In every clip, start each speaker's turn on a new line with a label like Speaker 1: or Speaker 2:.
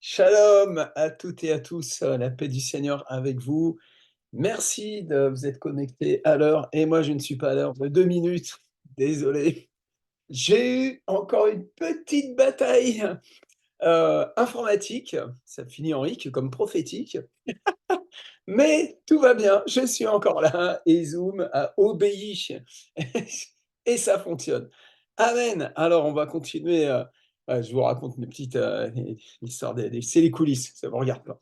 Speaker 1: Shalom à toutes et à tous, la paix du Seigneur avec vous. Merci de vous être connectés à l'heure et moi je ne suis pas à l'heure de 2 minutes, désolé. J'ai eu encore une petite bataille, informatique, ça finit en hic comme prophétique, mais tout va bien, je suis encore là et Zoom a obéi et ça fonctionne. Amen. Alors on va continuer, je vous raconte mes petites, histoires des c'est les coulisses, ça vous regarde pas.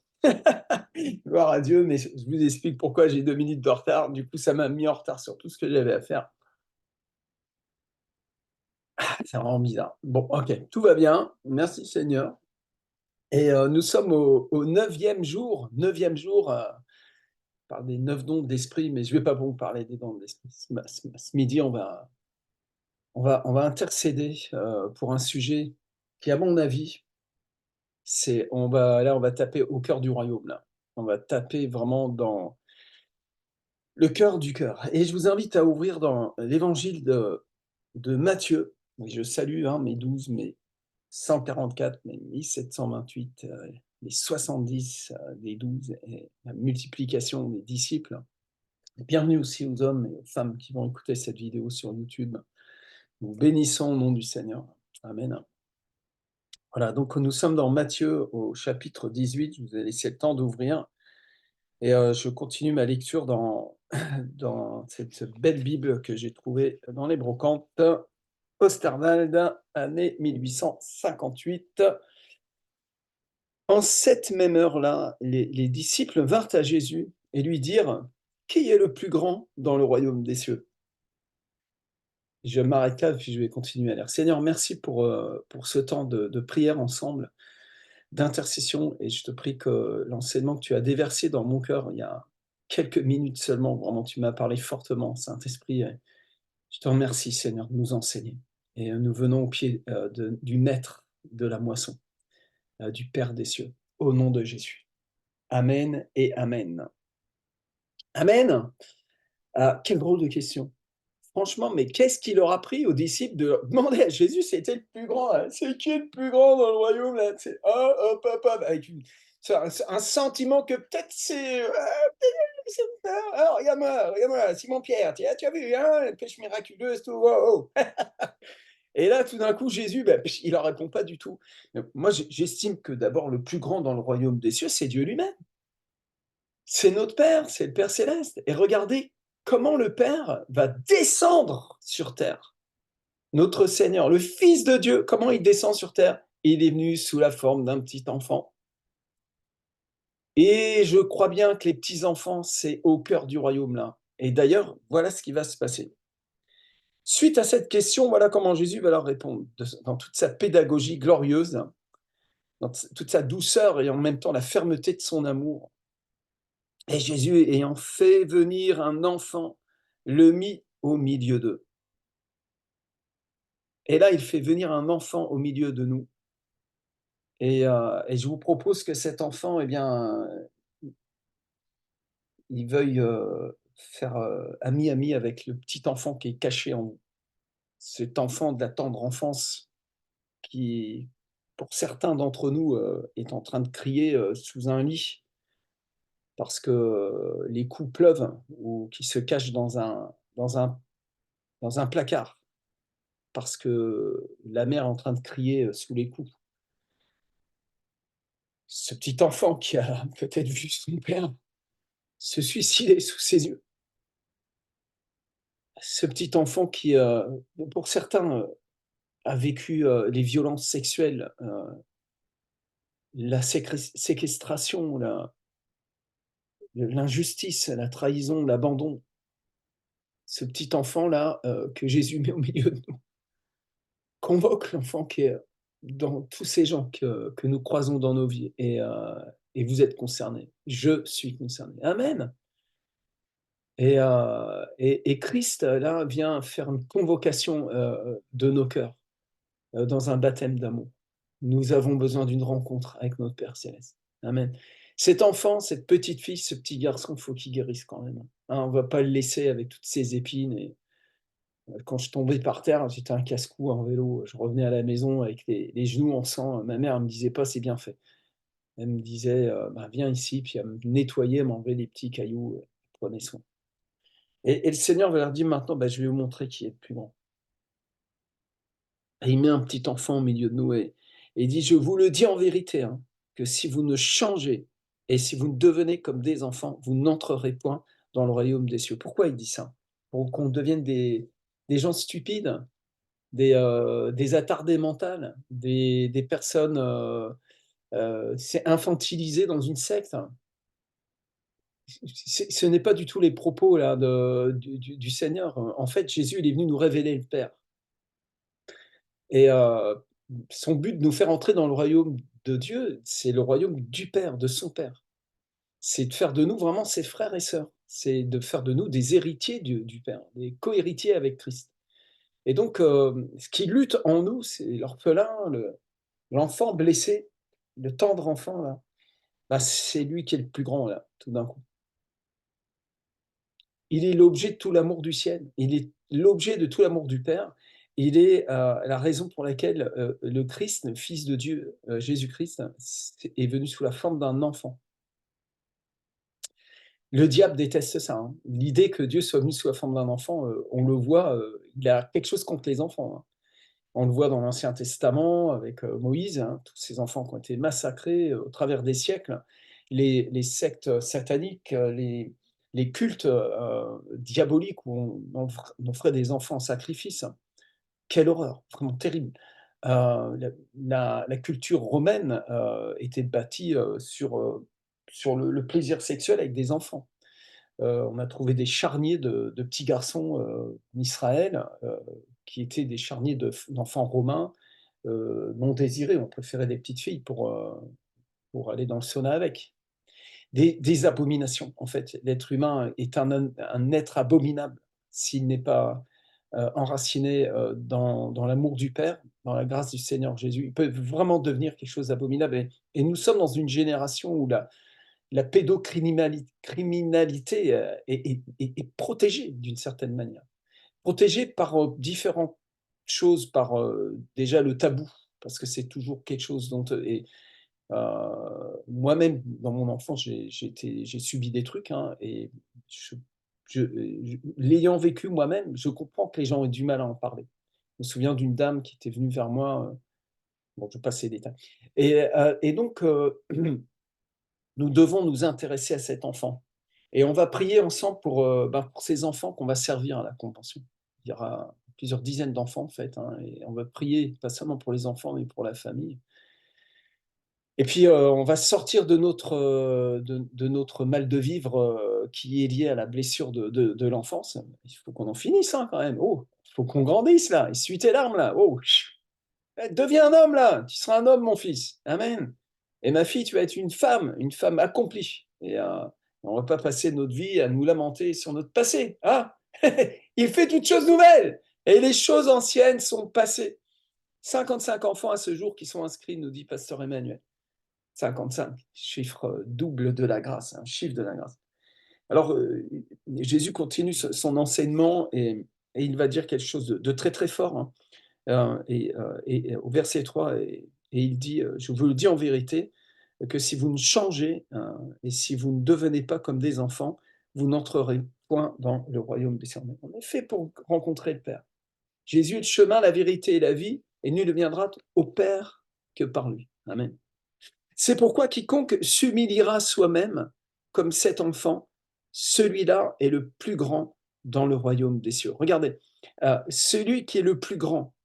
Speaker 1: Gloire à Dieu, mais je vous explique pourquoi j'ai 2 minutes de retard. Du coup, ça m'a mis en retard sur tout ce que j'avais à faire. C'est vraiment bizarre. Bon, OK, tout va bien, merci Seigneur et nous sommes au 9e jour, 9e jour, on parle des 9 dons de l'esprit, mais je ne vais pas vous parler des dons de l'esprit. Ce midi, on va intercéder, pour un sujet qui, à mon avis, on va taper au cœur du royaume, là. On va taper vraiment dans le cœur du cœur et je vous invite à ouvrir dans l'évangile de Matthieu. Oui, je salue, hein, mes 12, mes 144, mes 1728, les 70, des 12 et la multiplication des disciples. Bienvenue aussi aux hommes et aux femmes qui vont écouter cette vidéo sur YouTube. Nous bénissons au nom du Seigneur. Amen. Voilà, donc nous sommes dans Matthieu au chapitre 18. Je vous ai laissé le temps d'ouvrir et je continue ma lecture dans dans cette belle Bible que j'ai trouvée dans les brocantes. Osterwald, année 1858. En cette même heure-là, les disciples vinrent à Jésus et lui dirent: «Qui est le plus grand dans le royaume des cieux?» Je m'arrête là, puis je vais continuer à lire. Seigneur, merci pour ce temps de prière ensemble, d'intercession, et je te prie que l'enseignement que tu as déversé dans mon cœur il y a quelques minutes seulement, vraiment tu m'as parlé fortement, Saint-Esprit, et je te remercie Seigneur de nous enseigner. Et nous venons au pied du maître de la moisson, du Père des cieux, au nom de Jésus. Amen et Amen. Amen. Ah, quelle drôle de question. Franchement, mais qu'est-ce qui leur a pris aux disciples de demander à Jésus, c'était le plus grand, là, c'est qui le plus grand dans le royaume là? C'est hop, hop, hop, hop, avec un sentiment que peut-être c'est ah, regarde-moi, Simon-Pierre, tu as vu, hein, pêche miraculeuse, tout, wow, wow. Et là, tout d'un coup, Jésus, bah, il leur répond pas du tout. Donc, moi, j'estime que d'abord, le plus grand dans le royaume des cieux, c'est Dieu lui-même. C'est notre Père, c'est le Père céleste. Et regardez comment le Père va descendre sur terre. Notre Seigneur, le Fils de Dieu, comment il descend sur terre? Il est venu sous la forme d'un petit enfant. Et je crois bien que les petits enfants, c'est au cœur du royaume là. Et d'ailleurs, voilà ce qui va se passer. Suite à cette question, voilà comment Jésus va leur répondre, dans toute sa pédagogie glorieuse, dans toute sa douceur et en même temps la fermeté de son amour. Et Jésus, ayant fait venir un enfant, le mit au milieu d'eux. Et là, il fait venir un enfant au milieu de nous. Et je vous propose que cet enfant, eh bien, il veuille faire ami-ami avec le petit enfant qui est caché en vous. Cet enfant de la tendre enfance qui, pour certains d'entre nous, est en train de crier sous un lit parce que les coups pleuvent, ou qui se cache dans un placard parce que la mère est en train de crier sous les coups. Ce petit enfant qui a peut-être vu son père se suicider sous ses yeux. Ce petit enfant qui, pour certains, a vécu les violences sexuelles, la séquestration, l'injustice, la trahison, l'abandon. Ce petit enfant-là, que Jésus met au milieu de nous, convoque l'enfant qui est dans tous ces gens que nous croisons dans nos vies, et vous êtes concernés. Je suis concerné. Amen. Et Christ, là, vient faire une convocation, de nos cœurs, dans un baptême d'amour. Nous avons besoin d'une rencontre avec notre Père céleste. Amen. Cet enfant, cette petite fille, ce petit garçon, faut qu'il guérisse quand même, hein. On va pas le laisser avec toutes ces épines. Et quand je tombais par terre, j'étais un casse-cou en vélo, je revenais à la maison avec les genoux en sang, ma mère me disait pas: «C'est bien fait». Elle me disait, «Ben, viens ici», puis elle me nettoyait, m'enlevait les petits cailloux, prenait soin. Et le Seigneur va leur dire maintenant: «Bah, je vais vous montrer qui est le plus grand». Et il met un petit enfant au milieu de nous et il dit: «Je vous le dis en vérité, hein, que si vous ne changez et si vous ne devenez comme des enfants, vous n'entrerez point dans le royaume des cieux». Pourquoi il dit ça? Pour qu'on devienne des gens stupides, des attardés mentales, des personnes, c'est infantilisées dans une secte? Ce n'est pas du tout les propos là de du Seigneur. En fait, Jésus, il est venu nous révéler le Père et son but de nous faire entrer dans le royaume de Dieu, c'est le royaume du Père, de son Père. C'est de faire de nous vraiment ses frères et sœurs. C'est de faire de nous des héritiers du Père, des co-héritiers avec Christ et donc ce qui lutte en nous, c'est l'orphelin, l'enfant blessé, le tendre enfant là, bah, c'est lui qui est le plus grand là, tout d'un coup. Il est l'objet de tout l'amour du ciel. Il est l'objet de tout l'amour du Père. Il est, la raison pour laquelle, le Christ, le Fils de Dieu, Jésus-Christ, est venu sous la forme d'un enfant. Le diable déteste ça, hein. L'idée que Dieu soit venu sous la forme d'un enfant, on le voit, il a quelque chose contre les enfants, hein. On le voit dans l'Ancien Testament avec, Moïse, hein, tous ces enfants qui ont été massacrés, au travers des siècles. Les sectes, sataniques, les cultes, diaboliques où on offrait des enfants en sacrifice. Quelle horreur, vraiment terrible. La culture romaine, était bâtie, sur le plaisir sexuel avec des enfants. On a trouvé des charniers de petits garçons, en Israël, qui étaient des charniers d'enfants romains, non désirés. On préférait des petites filles pour aller dans le sauna avec. Des abominations, en fait. L'être humain est un être abominable s'il n'est pas, enraciné, dans l'amour du Père, dans la grâce du Seigneur Jésus. Il peut vraiment devenir quelque chose d'abominable et nous sommes dans une génération où la criminalité, est protégée d'une certaine manière. Protégée par, différentes choses, par, déjà le tabou, parce que c'est toujours quelque chose dont, moi-même dans mon enfance, j'ai subi des trucs, hein, et je l'ayant vécu moi-même, je comprends que les gens aient du mal à en parler. Je me souviens d'une dame qui était venue vers moi, bon, je passe les détails et donc nous devons nous intéresser à cet enfant et on va prier ensemble pour ces enfants qu'on va servir à la convention. Il y aura plusieurs dizaines d'enfants en fait, hein, et on va prier pas seulement pour les enfants, mais pour la famille et puis, on va sortir de notre mal de vivre, qui est lié à la blessure de l'enfance. Il faut qu'on en finisse, hein, quand même. Oh! Il faut qu'on grandisse là, essuie tes larmes là. Oh! Eh, deviens un homme là, tu seras un homme mon fils. Amen et ma fille, tu vas être une femme accomplie et on va pas passer notre vie à nous lamenter sur notre passé, hein? Il fait toutes choses nouvelles et les choses anciennes sont passées. 55 enfants à ce jour qui sont inscrits, nous dit pasteur Emmanuel. 55, chiffre, double de la grâce, un chiffre de la grâce. Alors, Jésus continue son enseignement et il va dire quelque chose de très, très fort, hein. Et au verset 3 et il dit, «Je vous le dis en vérité, que si vous ne changez, et si vous ne devenez pas comme des enfants, vous n'entrerez point dans le royaume des cieux». On est fait pour rencontrer le Père. Jésus est le chemin, la vérité et la vie et nul ne viendra au Père que par lui. Amen. C'est pourquoi quiconque s'humiliera soi-même comme cet enfant, celui-là est le plus grand dans le royaume des cieux. Regardez, celui qui est le plus grand,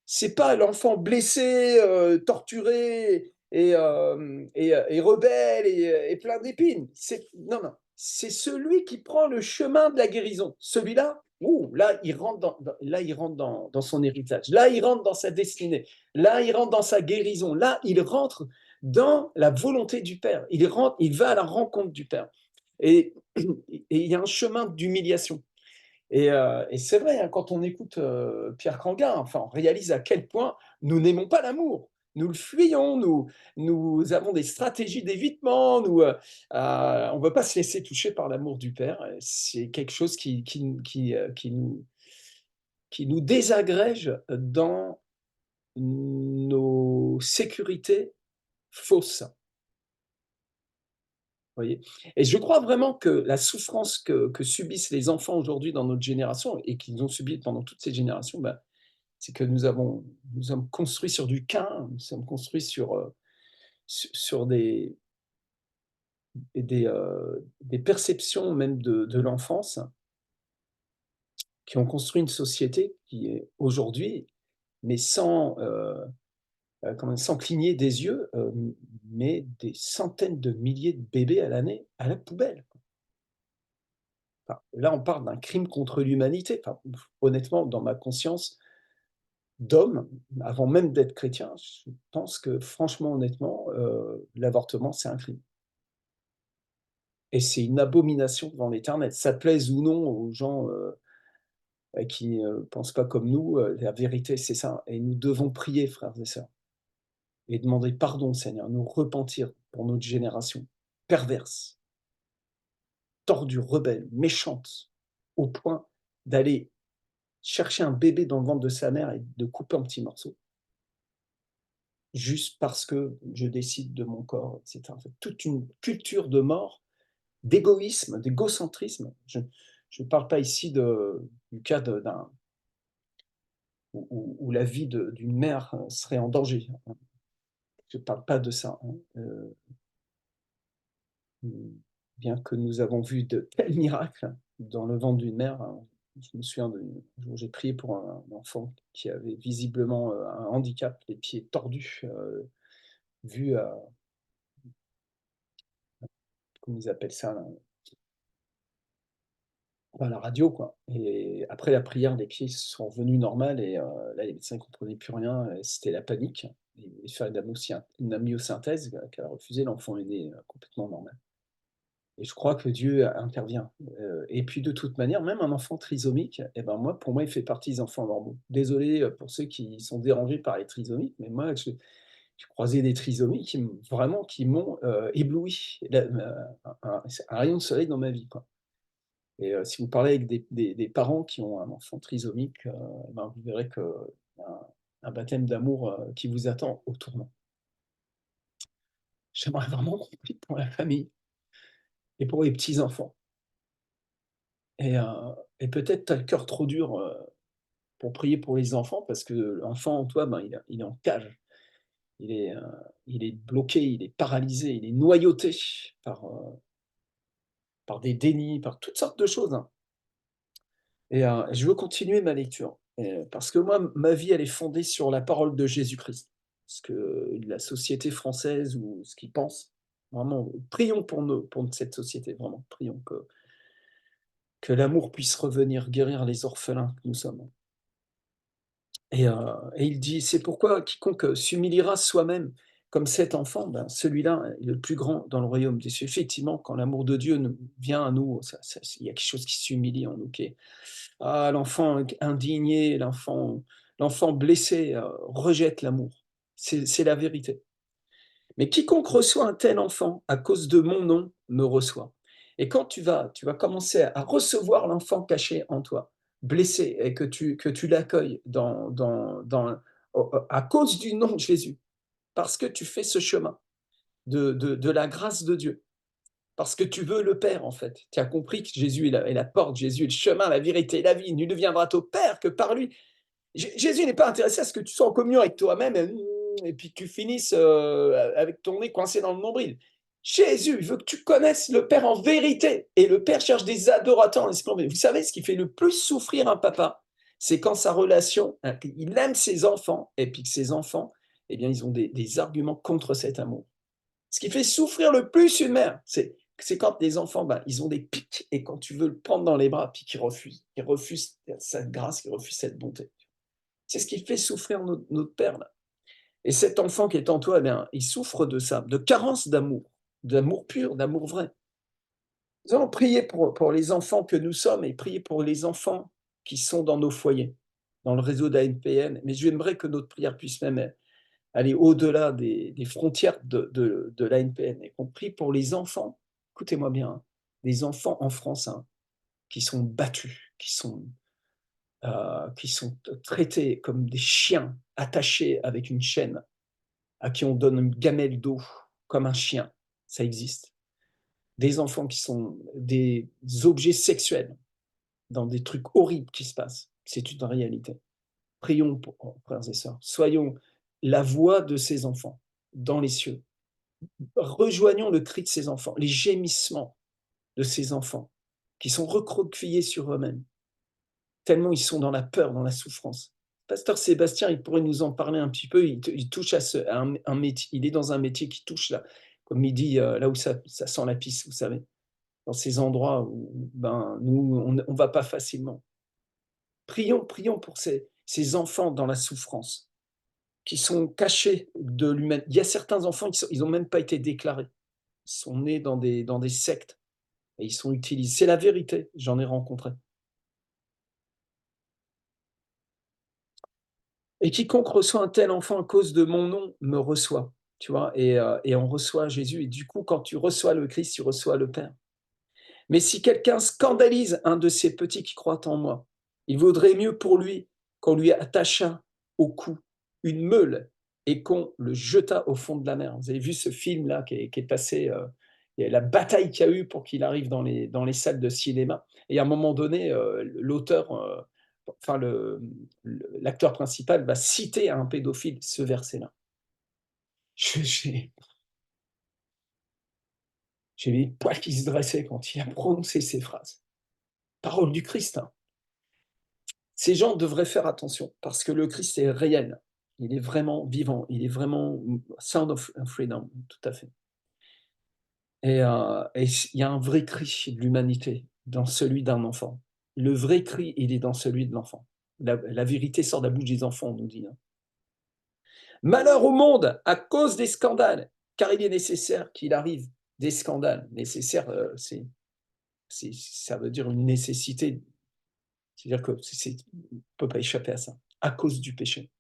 Speaker 1: c'est pas l'enfant blessé, torturé et rebelle et plein d'épines. Non, non, c'est celui qui prend le chemin de la guérison. Celui-là, ouh, là, il rentre dans son héritage. Là, il rentre dans sa destinée. Là, il rentre dans sa guérison. Là, il rentre dans la volonté du Père. Il va à la rencontre du Père. Et il y a un chemin d'humiliation. Et c'est vrai, hein, quand on écoute, Pierre Canguin, enfin, on réalise à quel point nous n'aimons pas l'amour. Nous le fuyons, nous avons des stratégies d'évitement, on ne veut pas se laisser toucher par l'amour du Père. C'est quelque chose qui nous désagrège dans nos sécurités fausses. voyez? Et je crois vraiment que la souffrance que subissent les enfants aujourd'hui dans notre génération et qu'ils ont subi pendant toutes ces générations, bah, c'est que nous sommes construits sur du Caïn, nous sommes construits sur des perceptions même de l'enfance qui ont construit une société qui est aujourd'hui, mais sans cligner des yeux, met des centaines de milliers de bébés à l'année à la poubelle. Enfin, là, on parle d'un crime contre l'humanité. Enfin, honnêtement, dans ma conscience d'homme, avant même d'être chrétien, je pense que franchement, honnêtement, l'avortement, c'est un crime et c'est une abomination devant l'Éternel. Ça plaise ou non aux gens, qui ne pensent pas comme nous, la vérité, c'est ça et nous devons prier, frères et sœurs et demander pardon, Seigneur, nous repentir pour notre génération perverse, tordue, rebelle, méchante, au point d'aller chercher un bébé dans le ventre de sa mère et de couper en petits morceaux, juste parce que je décide de mon corps, et cetera. En fait, toute une culture de mort, d'égoïsme, d'égocentrisme. Je ne parle pas ici du cas d'un où la vie d'une mère serait en danger. Je ne parle pas de ça, hein. Mmh, bien que nous avons vu de tels miracles dans le ventre d'une mère, hein. Je me souviens d'un jour, j'ai prié pour un enfant qui avait visiblement, un handicap, les pieds tordus, vu à comment ils appellent ça là? À la radio quoi et après la prière, les pieds sont revenus normaux et là les médecins ne comprenaient plus rien et c'était la panique. Ils voulaient faire une amniosynthèse qu'elle a refusé, l'enfant est né, complètement normal. Et je crois que Dieu intervient, et puis de toute manière, même un enfant trisomique et ben, moi, pour moi, il fait partie des enfants normaux. Désolé, pour ceux qui sont dérangés par les trisomiques, mais moi, j'ai croisé des trisomiques qui m'ont, ébloui. La c'est un rayon de soleil dans ma vie, quoi et si vous parlez avec des parents qui ont un enfant trisomique, ben, vous verrez qu'il y a un baptême d'amour, qui vous attend au tournant. J'aimerais vraiment qu'on prie pour la famille et pour les petits-enfants. Et heu et peut-être tu as le cœur trop dur, pour prier pour les enfants parce que l'enfant en toi, ben, il est en cage. Il est, heu, il est bloqué, il est paralysé, il est noyauté par des dénis, par toutes sortes de choses, hein et je veux continuer ma lecture parce que moi, ma vie, elle est fondée sur la parole de Jésus-Christ. Ce que la société française ou ce qu'ils pensent, vraiment, prions pour cette société, vraiment, prions que l'amour puisse revenir guérir les orphelins que nous sommes. Et il dit: «C'est pourquoi quiconque s'humiliera soi-même comme cet enfant, ben, celui-là est le plus grand dans le royaume des cieux». Effectivement, quand l'amour de Dieu nous vient à nous, ça il y a quelque chose qui s'humilie en nous, qui est l'enfant indigné, l'enfant blessé, rejette l'amour. C'est la vérité. Mais quiconque reçoit un tel enfant à cause de mon nom me reçoit. Et quand tu vas commencer à recevoir l'enfant caché en toi, blessé, et que tu l'accueilles à cause du nom de Jésus, parce que tu fais ce chemin de la grâce de Dieu, parce que tu veux le Père en fait. Tu as compris que Jésus est la porte, Jésus est le chemin, la vérité et la vie. Nul ne viendra au Père que par lui. Jésus n'est pas intéressé à ce que tu sois en communion avec toi-même et puis que tu finisses avec ton nez coincé dans le nombril. Jésus veut que tu connaisses le Père en vérité et le Père cherche des adorateurs en esprit. Mais vous savez ce qui fait le plus souffrir un papa, c'est quand sa relation, hein, il aime ses enfants et puis que ses enfants, eh bien, ils ont des arguments contre cet amour. Ce qui fait souffrir le plus une mère, c'est quand les enfants, ben, ils ont des pics et quand tu veux le prendre dans les bras, puis qu'ils refusent. Ils refusent cette grâce, ils refusent cette bonté. C'est ce qui fait souffrir notre père là. Et cet enfant qui est en toi, eh bien, il souffre de ça, de carence d'amour pur, d'amour vrai. Nous allons prier pour les enfants que nous sommes et prier pour les enfants qui sont dans nos foyers, dans le réseau d'ANPN. Mais j'aimerais que notre prière puisse même aller au-delà des frontières de l'ANPN et qu'on prie pour les enfants, écoutez-moi bien, hein, les enfants en France, hein, qui sont battus, qui sont traités comme des chiens attachés avec une chaîne, à qui on donne une gamelle d'eau comme un chien, ça existe. des enfants qui sont des objets sexuels, dans des trucs horribles qui se passent. C'est une réalité. Prions pour frères et sœurs. Soyons la voix de ces enfants dans les cieux. Rejoignons le cri de ces enfants, les gémissements de ces enfants qui sont recroquevillés sur eux-mêmes, tellement ils sont dans la peur, dans la souffrance. Pasteur Sébastien, il pourrait nous en parler un petit peu. Il touche à un métier. Il est dans un métier qui touche là, comme il dit, là où ça sent la pisse, vous savez, dans ces endroits où ben, nous, on ne va pas facilement. Prions pour ces enfants dans la souffrance, qui sont cachés de l'humanité. Il y a certains enfants, ils n'ont même pas été déclarés. Ils sont nés dans des sectes et ils sont utilisés. C'est la vérité, j'en ai rencontré. Et quiconque reçoit un tel enfant à cause de mon nom me reçoit, tu vois, et on reçoit Jésus. Et du coup, quand tu reçois le Christ, tu reçois le Père. Mais si quelqu'un scandalise un de ces petits qui croient en moi, il vaudrait mieux pour lui qu'on lui attachât au cou une meule et qu'on le jetât au fond de la mer. Vous avez vu ce film-là qui est passé, et la bataille qu'il y a eu pour qu'il arrive dans les salles de cinéma. Et à un moment donné, l'auteur, enfin l'acteur principal va citer à un pédophile ce verset-là. J'ai les poils qui se dressaient quand il a prononcé ces phrases. Parole du Christ, hein. Ces gens devraient faire attention parce que le Christ est réel. Il est vraiment vivant. Il est vraiment sound of freedom, tout à fait. Et il y a un vrai cri de l'humanité dans celui d'un enfant. Le vrai cri, il est dans celui de l'enfant. La vérité sort de la bouche des enfants, on nous dit, hein. Malheur au monde à cause des scandales, car il est nécessaire qu'il arrive des scandales. Nécessaire, ça veut dire une nécessité. C'est-à-dire que on ne peut pas échapper à ça, à cause du péché.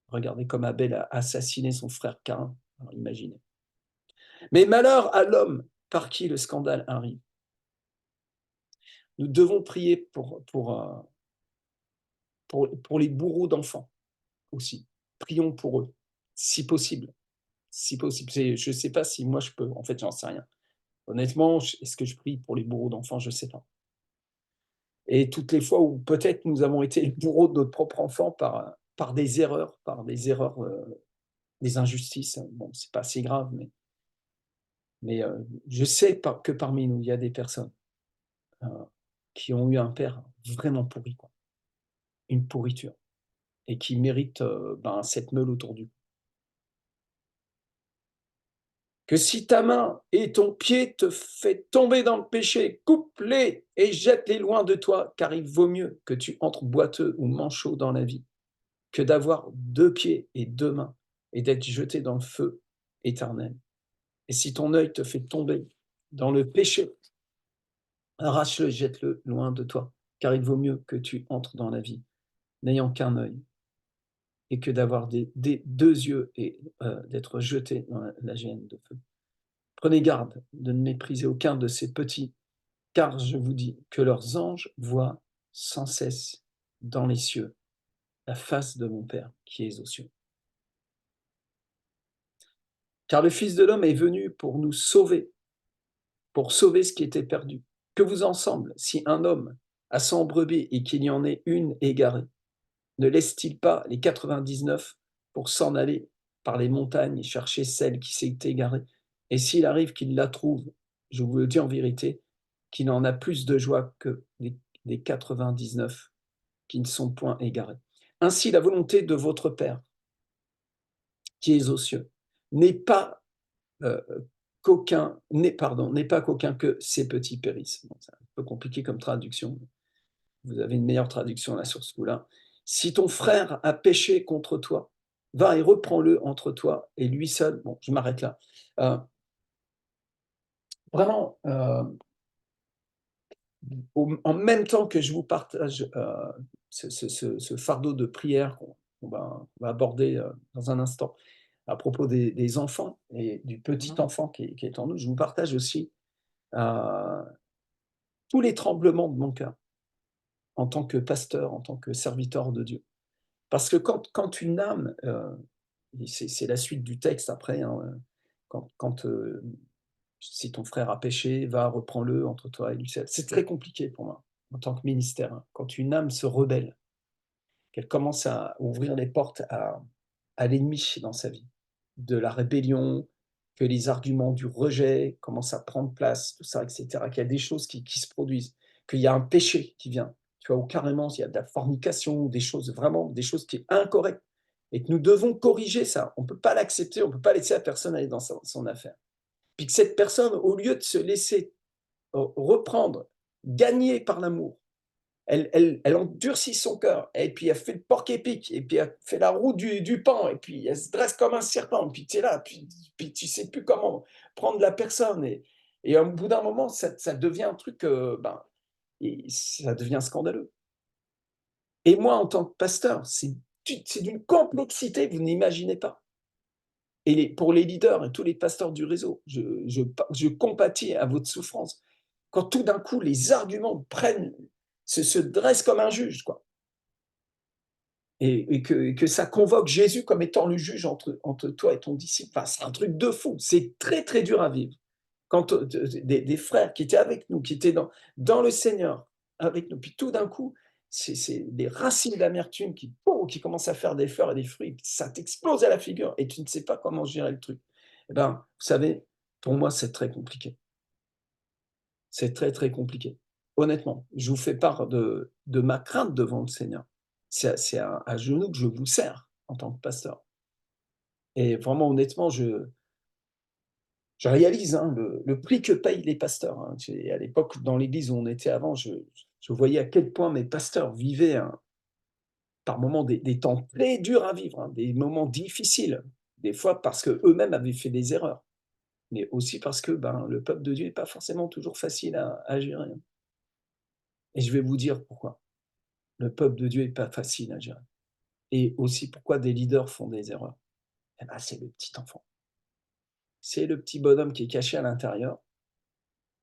Speaker 1: Regardez comme Abel a assassiné son frère Caïn. Alors, imaginez. Mais malheur à l'homme par qui le scandale arrive. Nous devons prier pour les bourreaux d'enfants aussi. Prions pour eux, si possible. Si possible. Je ne sais pas si moi je peux. En fait, j'en sais rien. Honnêtement, est-ce que je prie pour les bourreaux d'enfants? Je ne sais pas. Et toutes les fois où peut-être nous avons été les bourreaux de notre propre enfant par des erreurs, des injustices. Bon, c'est pas si grave, mais je sais que parmi nous, il y a des personnes qui ont eu un père vraiment pourri, quoi, une pourriture, et qui méritent cette meule autour du cou. Que si ta main et ton pied te fait tomber dans le péché, coupe-les et jette-les loin de toi, car il vaut mieux que tu entres boiteux ou manchot dans la vie que d'avoir 2 pieds et 2 mains et d'être jeté dans le feu éternel. Et si ton œil te fait tomber dans le péché, arrache-le, jette-le loin de toi, car il vaut mieux que tu entres dans la vie n'ayant qu'un œil et que d'avoir des 2 yeux et d'être jeté dans la géhenne de feu. Prenez garde de ne mépriser aucun de ces petits, car je vous dis que leurs anges voient sans cesse dans les cieux la face de mon Père qui est aux cieux. Car le Fils de l'homme est venu pour nous sauver, pour sauver ce qui était perdu. Que vous ensemble, si un homme a 100 brebis et qu'il y en ait une égarée, ne laisse-t-il pas les 99 pour s'en aller par les montagnes et chercher celle qui s'est égarée? Et s'il arrive qu'il la trouve, je vous le dis en vérité, qu'il en a plus de joie que les 99 qui ne sont point égarés. Ainsi, la volonté de votre Père, qui est aux cieux, n'est pas euh, n'est pas qu'aucun que ces petits périssent. Bon, c'est un peu compliqué comme traduction. Vous avez une meilleure traduction là sur ce coup-là. Si ton frère a péché contre toi, va et reprends-le entre toi et lui seul. Bon, je m'arrête là. Euh, vraiment, en même temps que je vous partage ce fardeau de prière qu'on va aborder dans un instant à propos des enfants et du petit enfant qui est en nous, je vous partage aussi euh, tous les tremblements de mon cœur en tant que pasteur, en tant que serviteur de Dieu. Parce que quand une âme, c'est la suite du texte après, hein, quand Si ton frère a péché, va, reprends-le entre toi et lui seul. C'est très compliqué pour moi, en tant que ministère, hein. Quand une âme se rebelle, qu'elle commence à ouvrir les portes à l'ennemi dans sa vie, de la rébellion, que les arguments du rejet commencent à prendre place, tout ça, et cetera, qu'il y a des choses qui se produisent, qu'il y a un péché qui vient, tu vois? Ou carrément, il y a de la fornication ou des choses vraiment, des choses qui est incorrectes et que nous devons corriger ça. On ne peut pas l'accepter, on ne peut pas laisser la personne aller dans son affaire. Puis que cette personne, au lieu de se laisser reprendre, gagner par l'amour, elle endurcit son cœur et puis elle fait le porc-épic et puis elle fait la roue du paon et puis elle se dresse comme un serpent, puis tu es là, puis tu sais plus comment prendre la personne et au bout d'un moment, ça devient un truc, ben, et ça devient scandaleux et moi, en tant que pasteur, c'est d'une complexité que vous n'imaginez pas et pour les leaders et tous les pasteurs du réseau, je compatis à votre souffrance. Quand tout d'un coup, les arguments se dressent comme un juge, quoi. Et que ça convoque Jésus comme étant le juge entre toi et ton disciple. Enfin, c'est un truc de fou. C'est très, très dur à vivre. Quand des frères qui étaient avec nous, qui étaient dans le Seigneur, avec nous, puis tout d'un coup, c'est des racines d'amertume qui commencent à faire des fleurs et des fruits, puis ça t'explose à la figure et tu ne sais pas comment gérer le truc. Eh ben, vous savez, pour moi, c'est très compliqué. C'est très, très compliqué. Honnêtement, je vous fais part de ma crainte devant le Seigneur. C'est à genoux que je vous sers en tant que pasteur et vraiment honnêtement, je réalise, hein, le prix que payent les pasteurs, hein. J'ai à l'époque, dans l'église où on était avant, je voyais à quel point mes pasteurs vivaient par moments des temps très durs à vivre, hein, des moments difficiles. Des fois parce qu'eux-mêmes avaient fait des erreurs, mais aussi parce que, ben, le peuple de Dieu n'est pas forcément toujours facile à gérer, hein, et je vais vous dire pourquoi. Le peuple de Dieu est pas facile à gérer et aussi pourquoi des leaders font des erreurs. Eh ben, c'est le petit enfant. C'est le petit bonhomme qui est caché à l'intérieur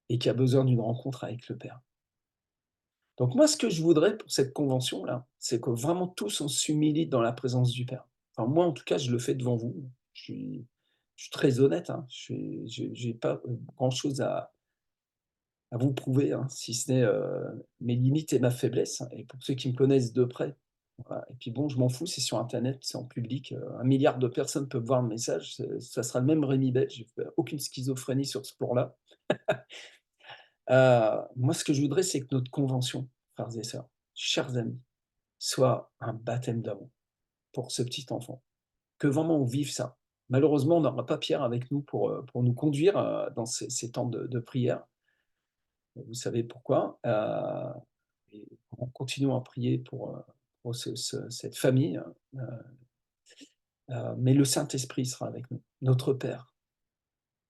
Speaker 1: et qui a besoin d'une rencontre avec le père. Donc moi, ce que je voudrais pour cette convention-là, c'est que vraiment tous on s'humilie dans la présence du père. Enfin moi, en tout cas, je le fais devant vous. Je suis très honnête, hein. J'ai pas, grand-chose à vous prouver, hein, si ce n'est, mes limites et ma faiblesse, hein, et pour ceux qui me connaissent de près, voilà, et puis bon, je m'en fous, c'est sur internet, c'est en public, 1 milliard de personnes peuvent voir le message, ça sera le même Rémi Belge, j'ai fait aucune schizophrénie sur ce plan-là. Moi, ce que je voudrais, c'est que notre convention, frères et sœurs, chers amis, soit un baptême d'amour pour ce petit enfant, que vraiment on vive ça. Malheureusement, on n'aura pas Pierre avec nous pour nous conduire, dans ces temps de prière. Vous savez pourquoi, et continuons à prier pour cette famille, mais le Saint-Esprit sera avec nous. Notre Père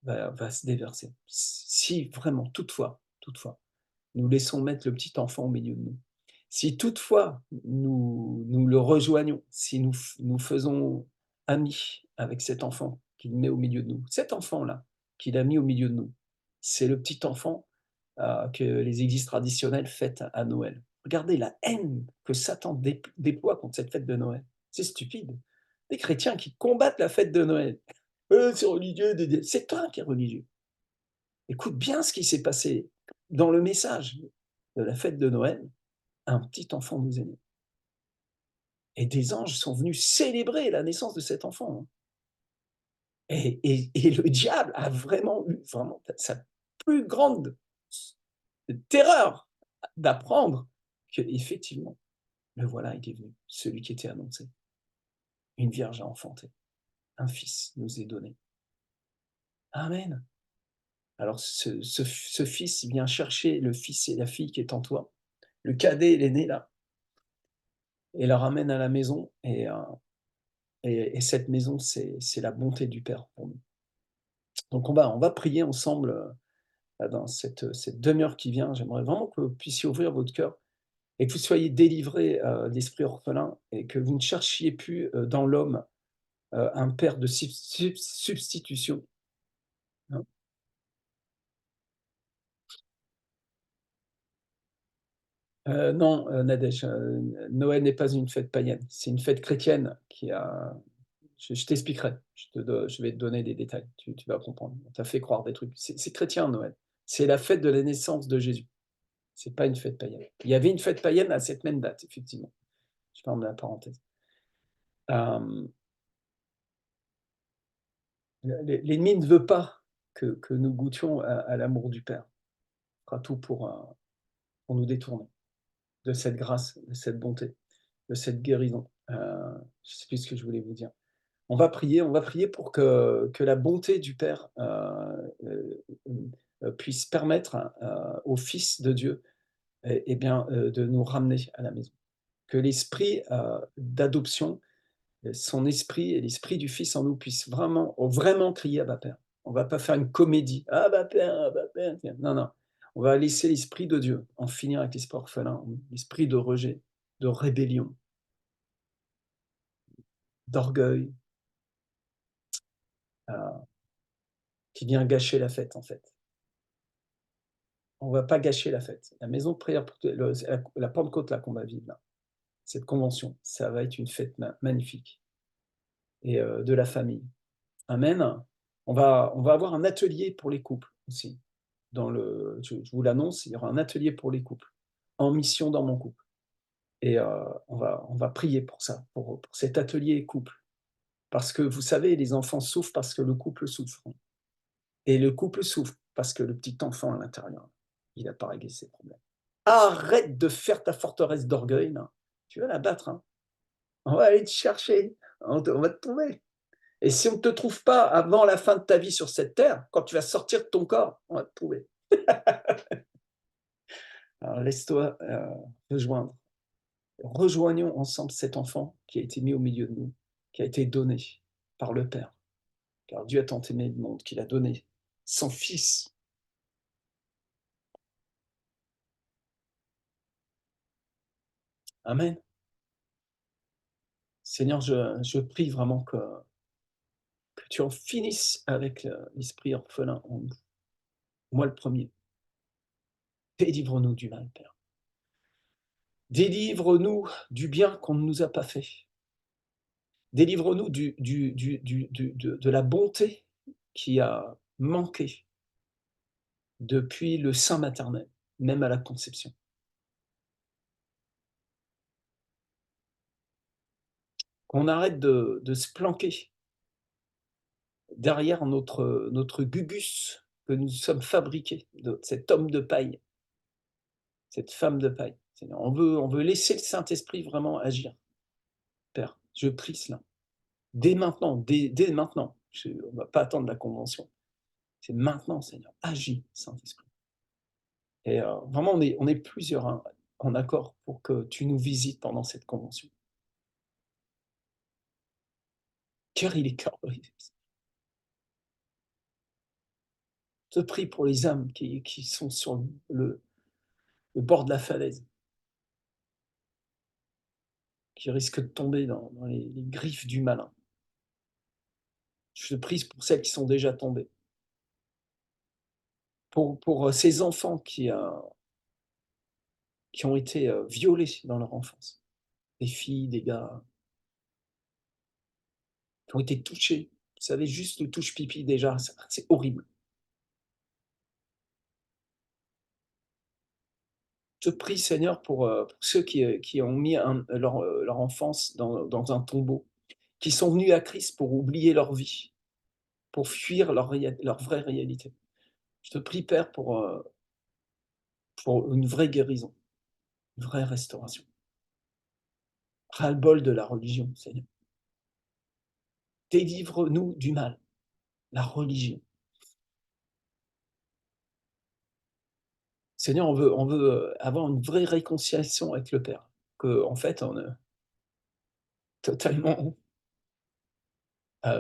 Speaker 1: va se déverser. Si vraiment, toutefois, nous laissons mettre le petit enfant au milieu de nous, si toutefois nous le rejoignons, si nous faisons amis avec cet enfant qu'il met au milieu de nous, cet enfant-là qu'il a mis au milieu de nous, c'est le petit enfant que les églises traditionnelles fêtent à Noël. Regardez la haine que Satan déploie contre cette fête de Noël. C'est stupide. Des chrétiens qui combattent la fête de Noël. C'est religieux, c'est toi qui es religieux. Écoute bien ce qui s'est passé dans le message de la fête de Noël. Un petit enfant nous est né. Et des anges sont venus célébrer la naissance de cet enfant, hein. Et le diable a vraiment eu vraiment sa plus grande terreur d'apprendre qu'effectivement, le voilà, il est venu, celui qui était annoncé. Une vierge a enfanté, un fils nous est donné. Amen. Alors ce fils il vient chercher le fils et la fille qui est en toi. Le cadet, il est né là et le ramène à la maison et cette maison, c'est la bonté du Père pour nous. Donc on va prier ensemble, dans cette demi-heure qui vient. J'aimerais vraiment que vous puissiez ouvrir votre cœur et que vous soyez délivrés, d'esprit orphelin et que vous ne cherchiez plus, dans l'homme, un père de substitution, hein. Non, Nadège, Noël n'est pas une fête païenne, c'est une fête chrétienne qui a Je t'expliquerai, je vais te donner des détails, tu vas comprendre. On t'a fait croire des trucs. C'est chrétien, Noël. C'est la fête de la naissance de Jésus. C'est pas une fête païenne. Il y avait une fête païenne à cette même date, effectivement. Je ferme la parenthèse. Hem, l'ennemi ne veut pas que nous goûtions à l'amour du Père. Il fera tout pour nous détourner de cette grâce, de cette bonté, de cette guérison. Je ne sais plus ce que je voulais vous dire. On va prier pour que la bonté du Père puisse permettre au Fils de Dieu bien, de nous ramener à la maison. Que l'esprit d'adoption, son esprit et l'esprit du Fils en nous puisse vraiment crier Abba Père. On ne va pas faire une comédie. Abba Père. Tiens. Non, non. On va laisser l'esprit de Dieu en finir avec l'esprit orphelin, l'esprit de rejet, de rébellion, d'orgueil, euh, qui vient gâcher la fête en fait. On ne va pas gâcher la fête. La maison de prière, la Pentecôte là qu'on va vivre, là, cette convention, ça va être une fête magnifique. Et de la famille. Amen. On va avoir un atelier pour les couples aussi. Je vous l'annonce, il y aura un atelier pour les couples, en mission dans mon couple. Et on va prier pour ça, pour cet atelier couple. Parce que vous savez, les enfants souffrent parce que le couple souffre. Et le couple souffre parce que le petit enfant à l'intérieur, il n'a pas réglé ses problèmes. Arrête de faire ta forteresse d'orgueil, là. Tu vas la battre. Hein. On va aller te chercher. On va te trouver. Et si on ne te trouve pas avant la fin de ta vie sur cette terre, quand tu vas sortir de ton corps, on va te trouver. Alors laisse-toi rejoindre. Rejoignons ensemble cet enfant qui a été mis au milieu de nous, qui a été donné par le Père. Car Dieu a tant aimé le monde qu'il a donné son Fils. Amen. Seigneur, je prie vraiment que tu en finisses avec l'esprit orphelin en nous. Moi le premier. Délivre-nous du mal, Père. Délivre-nous du bien qu'on ne nous a pas fait. Délivre-nous de la bonté qui a manqué depuis le sein maternel, même à la conception. Qu'on arrête de se planquer derrière notre gugus que nous sommes fabriqués, cet homme de paille, cette femme de paille. On veut laisser le Saint-Esprit vraiment agir. Père, je prie cela. Dès maintenant, dès maintenant. On ne va pas attendre la convention. C'est maintenant, Seigneur. Agis, Saint-Esprit. Et vraiment, on est plusieurs en accord pour que tu nous visites pendant cette convention. Car il est cœur brisé. Je te prie pour les âmes qui sont sur le bord de la falaise, qui risquent de tomber dans les griffes du malin. Je te prie pour celles qui sont déjà tombées. Pour ces enfants qui ont été violés dans leur enfance. Des filles, des gars, qui ont été touchés. Vous savez, juste le touche-pipi déjà, c'est horrible. Je te prie, Seigneur, pour ceux qui ont mis leur enfance dans un tombeau, qui sont venus à Christ pour oublier leur vie, pour fuir leur vraie réalité. Je te prie, Père, pour une vraie guérison, une vraie restauration. Ras-le-bol de la religion, Seigneur. Délivre-nous du mal, la religion. Seigneur, on veut avoir une vraie réconciliation avec le Père, qu'en fait, on est totalement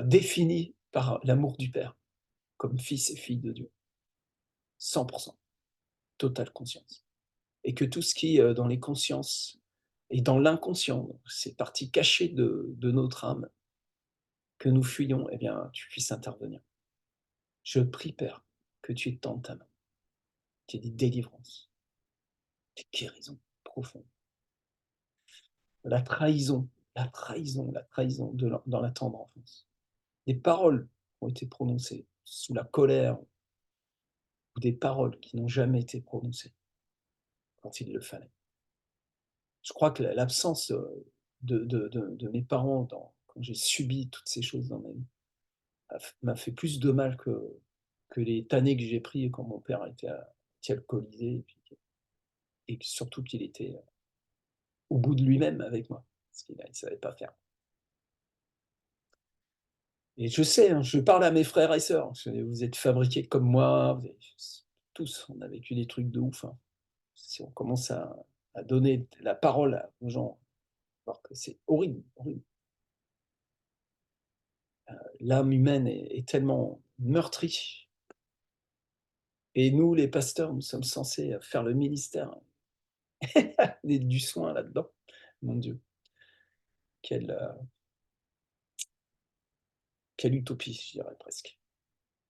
Speaker 1: défini par l'amour du Père, comme fils et fille de Dieu. 100%, totale conscience. Et que tout ce qui est dans les consciences et dans l'inconscient, ces parties cachées de notre âme que nous fuyons, eh bien, tu puisses intervenir. Je prie, Père, que tu étendes ta main, qu'il y ait des délivrances, des guérisons profondes. La trahison la trahison dans la tendre enfance. Des paroles ont été prononcées sous la colère ou des paroles qui n'ont jamais été prononcées quand il le fallait. Je crois que l'absence de mes parents quand j'ai subi toutes ces choses dans ma vie m'a fait plus de mal que les tannées que j'ai pris quand mon père était alcoolisé et surtout qu'il était au bout de lui-même avec moi, parce qu'il ne savait pas faire. Et je sais, hein, je parle à mes frères et sœurs, vous êtes fabriqués comme moi, tous, on a vécu des trucs de ouf. Hein. Si on commence à donner la parole aux gens, alors que c'est horrible, horrible. L'âme humaine est tellement meurtrie. Et nous, les pasteurs, nous sommes censés faire le ministère du soin là-dedans. Mon Dieu, quelle, quelle utopie, je dirais presque.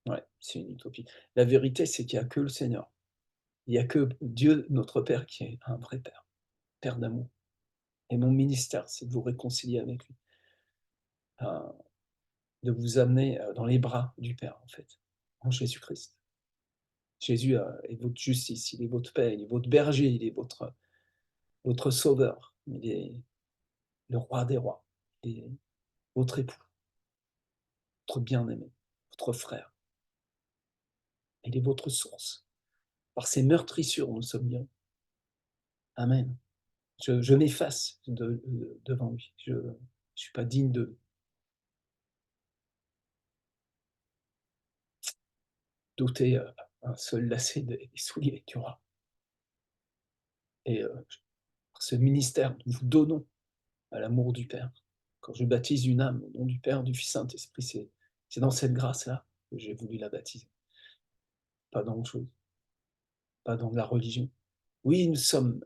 Speaker 1: Ouais, c'est une utopie. La vérité, c'est qu'il n'y a que le Seigneur. Il n'y a que Dieu, notre Père, qui est un vrai Père, Père d'amour. Et mon ministère, c'est de vous réconcilier avec lui, de vous amener dans les bras du Père, en fait, en Jésus-Christ. Jésus est votre justice, il est votre paix, il est votre berger, il est votre sauveur, il est le roi des rois, il est votre époux, votre bien-aimé, votre frère. Il est votre source. Par ses meurtrissures, nous sommes guéris. Amen. Je m'efface devant lui. Je ne suis pas digne d'ôter un seul lacet des souliers du roi. Et par ce ministère, nous vous donnons à l'amour du Père. Quand je baptise une âme au nom du Père, du Fils Saint-Esprit, c'est dans cette grâce-là que j'ai voulu la baptiser. Pas dans autre chose. Pas dans la religion. Oui, nous sommes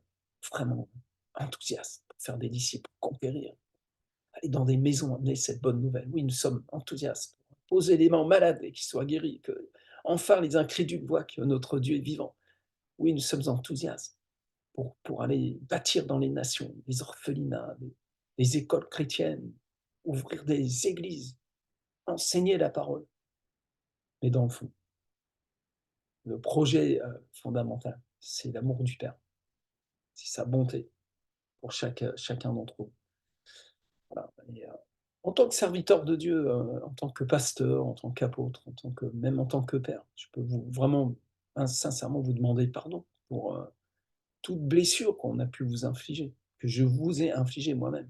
Speaker 1: vraiment enthousiastes pour faire des disciples, conquérir, aller dans des maisons, amener cette bonne nouvelle. Oui, nous sommes enthousiastes pour poser les mains aux malades et qu'ils soient guéris, que enfin les incrédules voient que notre Dieu est vivant. Oui, nous sommes enthousiastes pour aller bâtir dans les nations des orphelinats, des écoles chrétiennes, ouvrir des églises, enseigner la parole. Mais dans le fond, le projet fondamental, c'est l'amour du Père, c'est sa bonté pour chacun d'entre nous. Voilà. Et, en tant que serviteur de Dieu, en tant que pasteur, en tant qu'apôtre, même en tant que père, je peux vraiment, sincèrement vous demander pardon pour toute blessure qu'on a pu vous infliger, que je vous ai infligé moi-même.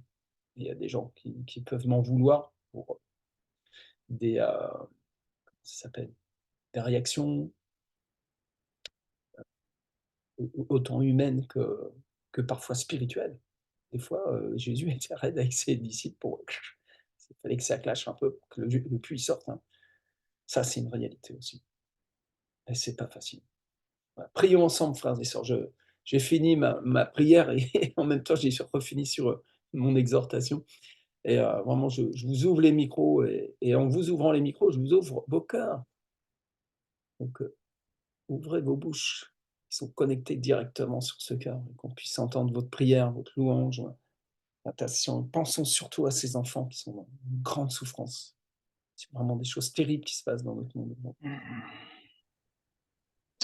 Speaker 1: Il y a des gens qui peuvent m'en vouloir pour des, ça s'appelle, des réactions autant humaines que parfois spirituelles. Des fois, Jésus était raide avec ses disciples il fallait que ça clash un peu pour que le puits sorte. Hein. Ça, c'est une réalité aussi. Et c'est pas facile. Voilà. Prions ensemble, frères et sœurs. J'ai fini ma prière et en même temps, j'ai refini sur mon exhortation. Et vraiment, je vous ouvre les micros et en vous ouvrant les micros, je vous ouvre vos cœurs. Donc, ouvrez vos bouches. Ils sont connectés directement sur ce cœur, qu'on puisse entendre votre prière, votre louange, attention. Pensons surtout à ces enfants qui sont dans une grande souffrance. C'est vraiment des choses terribles qui se passent dans notre monde.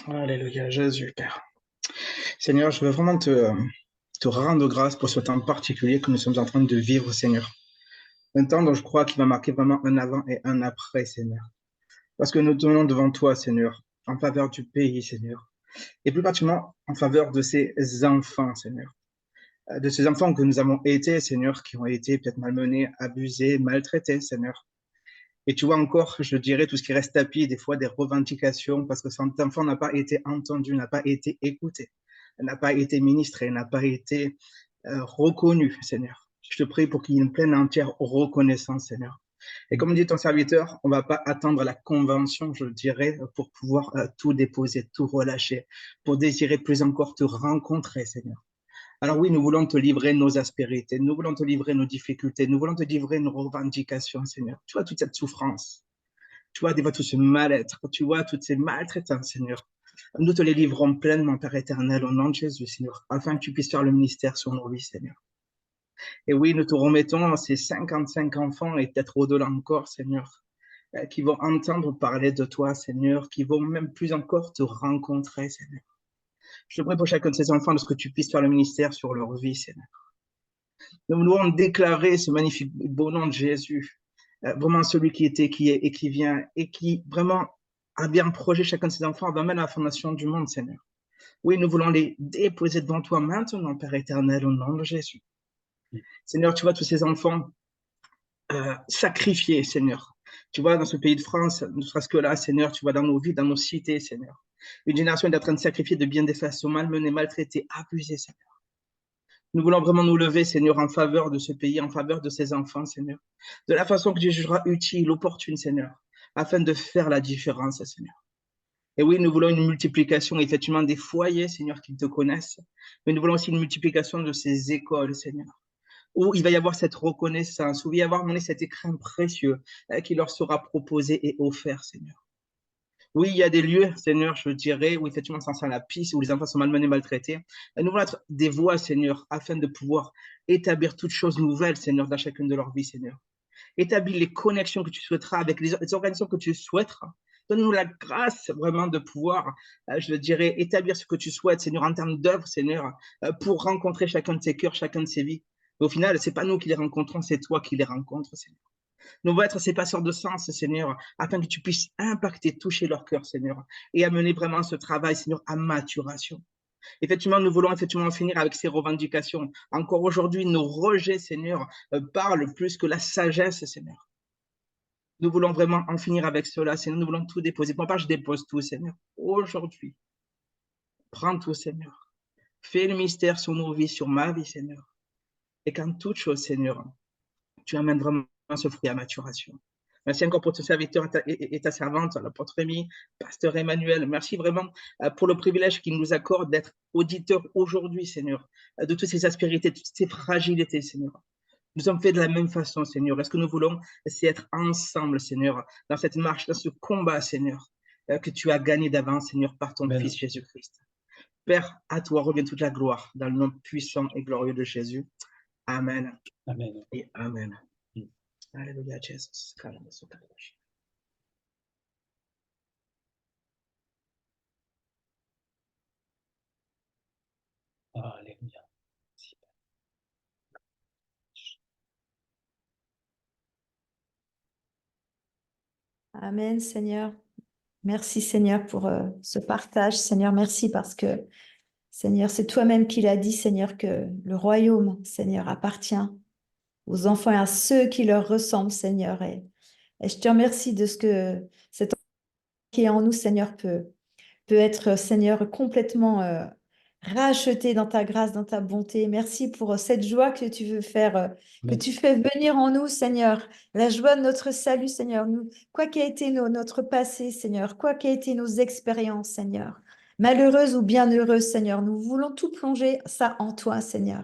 Speaker 2: Alléluia, Jésus, Père. Seigneur, je veux vraiment te rendre grâce pour ce temps particulier que nous sommes en train de vivre, Seigneur. Un temps dont je crois qu'il va marquer vraiment un avant et un après, Seigneur. Parce que nous tenons devant toi, Seigneur, en faveur du pays, Seigneur. Et plus particulièrement en faveur de ces enfants, Seigneur. De ces enfants que nous avons été, Seigneur, qui ont été peut-être malmenés, abusés, maltraités, Seigneur. Et tu vois encore, je dirais, tout ce qui reste tapis, des fois des revendications, parce que cet enfant n'a pas été entendu, n'a pas été écouté, n'a pas été ministré, n'a pas été reconnu, Seigneur. Je te prie pour qu'il y ait une pleine entière reconnaissance, Seigneur. Et comme dit ton serviteur, on ne va pas attendre la convention, je dirais, pour pouvoir tout déposer, tout relâcher, pour désirer plus encore te rencontrer, Seigneur. Alors oui, nous voulons te livrer nos aspérités, nous voulons te livrer nos difficultés, nous voulons te livrer nos revendications, Seigneur. Tu vois toute cette souffrance, tu vois tout ce mal-être, tu vois toutes ces maltraitances, Seigneur. Nous te les livrons pleinement, Père éternel, au nom de Jésus, Seigneur, afin que tu puisses faire le ministère sur nos vies, Seigneur. Et oui, nous te remettons ces 55 enfants et peut-être au-delà encore, Seigneur, qui vont entendre parler de toi, Seigneur, qui vont même plus encore te rencontrer, Seigneur. Je te prie pour chacun de ces enfants de ce que tu puisses faire le ministère sur leur vie, Seigneur. Nous voulons déclarer ce magnifique beau nom de Jésus, vraiment celui qui était, qui est et qui vient, et qui vraiment a bien projet chacun de ses enfants avant même la fondation du monde, Seigneur. Oui, nous voulons les déposer devant toi maintenant, Père éternel, au nom de Jésus. Seigneur, tu vois tous ces enfants sacrifiés, Seigneur. Tu vois, dans ce pays de France, ne serait-ce que là, Seigneur, tu vois, dans nos vies, dans nos cités, Seigneur. Une génération est en train de sacrifier de bien des façons, malmenée, maltraitée, abusée, Seigneur. Nous voulons vraiment nous lever, Seigneur, en faveur de ce pays, en faveur de ces enfants, Seigneur. De la façon que tu jugeras utile, opportune, Seigneur, afin de faire la différence, Seigneur. Et oui, nous voulons une multiplication, effectivement, des foyers, Seigneur, qui te connaissent, mais nous voulons aussi une multiplication de ces écoles, Seigneur, où il va y avoir cette reconnaissance, où il va y avoir cet écrin précieux qui leur sera proposé et offert, Seigneur. Oui, il y a des lieux, Seigneur, je dirais, où effectivement, ça sent la pisse, où les enfants sont malmenés, maltraités. Et nous voulons être des voies, Seigneur, afin de pouvoir établir toutes choses nouvelles, Seigneur, dans chacune de leurs vies, Seigneur. Établir les connexions que tu souhaiteras avec les organisations que tu souhaiteras. Donne-nous la grâce vraiment de pouvoir, je dirais, établir ce que tu souhaites, Seigneur, en termes d'œuvre, Seigneur, pour rencontrer chacun de ces cœurs, chacun de ces vies. Mais au final, ce n'est pas nous qui les rencontrons, c'est toi qui les rencontres, Seigneur. Nous voulons être ces passeurs de sens, Seigneur, afin que tu puisses impacter, toucher leur cœur, Seigneur, et amener vraiment ce travail, Seigneur, à maturation. Effectivement, nous voulons effectivement finir avec ces revendications. Encore aujourd'hui, nos rejets, Seigneur, parlent plus que la sagesse, Seigneur. Nous voulons vraiment en finir avec cela, Seigneur. Nous voulons tout déposer. Pour ma part, je dépose tout, Seigneur. Aujourd'hui, prends tout, Seigneur. Fais le mystère sur nos vies, sur ma vie, Seigneur. Et qu'en toute chose, Seigneur, tu amènes vraiment ce fruit à maturation. Merci encore pour ce serviteur et ta servante, l'apôtre Rémi, pasteur Emmanuel. Merci vraiment pour le privilège qu'il nous accorde d'être auditeur aujourd'hui, Seigneur, de toutes ces aspérités, toutes ces fragilités, Seigneur. Nous sommes faits de la même façon, Seigneur. Est-ce que nous voulons, c'est être ensemble, Seigneur, dans cette marche, dans ce combat, Seigneur, que tu as gagné d'avance, Seigneur, par ton Fils Jésus-Christ. Père, à toi revient toute la gloire, dans le nom puissant et glorieux de Jésus. Amen.
Speaker 1: Amen.
Speaker 2: Et Amen. Alléluia, Jésus.
Speaker 1: Alléluia.
Speaker 3: Amen, Seigneur. Merci, Seigneur, pour ce partage. Seigneur, merci parce que, Seigneur, c'est toi-même qui l'as dit, Seigneur, que le royaume, Seigneur, appartient aux enfants et à ceux qui leur ressemblent, Seigneur. Et je te remercie de ce que cet enfant qui est en nous, Seigneur, peut être, Seigneur, complètement racheté dans ta grâce, dans ta bonté. Merci pour cette joie que tu veux faire, que tu fais venir en nous, Seigneur. La joie de notre salut, Seigneur. Nous, quoi qu'ait été notre passé, Seigneur, quoi qu'aient été nos expériences, Seigneur, malheureuses ou bien heureuses, Seigneur, nous voulons tout plonger ça en toi, Seigneur.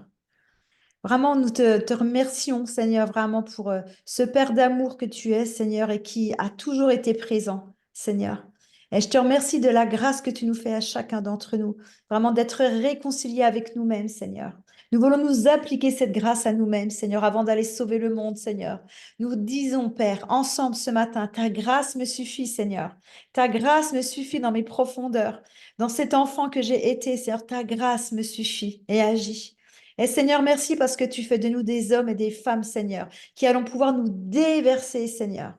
Speaker 3: Vraiment, nous te remercions, Seigneur, vraiment pour ce Père d'amour que tu es, Seigneur, et qui a toujours été présent, Seigneur. Et je te remercie de la grâce que tu nous fais à chacun d'entre nous, vraiment d'être réconciliés avec nous-mêmes, Seigneur. Nous voulons nous appliquer cette grâce à nous-mêmes, Seigneur, avant d'aller sauver le monde, Seigneur. Nous disons, Père, ensemble ce matin, ta grâce me suffit, Seigneur. Ta grâce me suffit dans mes profondeurs. Dans cet enfant que j'ai été, Seigneur, ta grâce me suffit et agit. Et Seigneur, merci parce que tu fais de nous des hommes et des femmes, Seigneur, qui allons pouvoir nous déverser, Seigneur.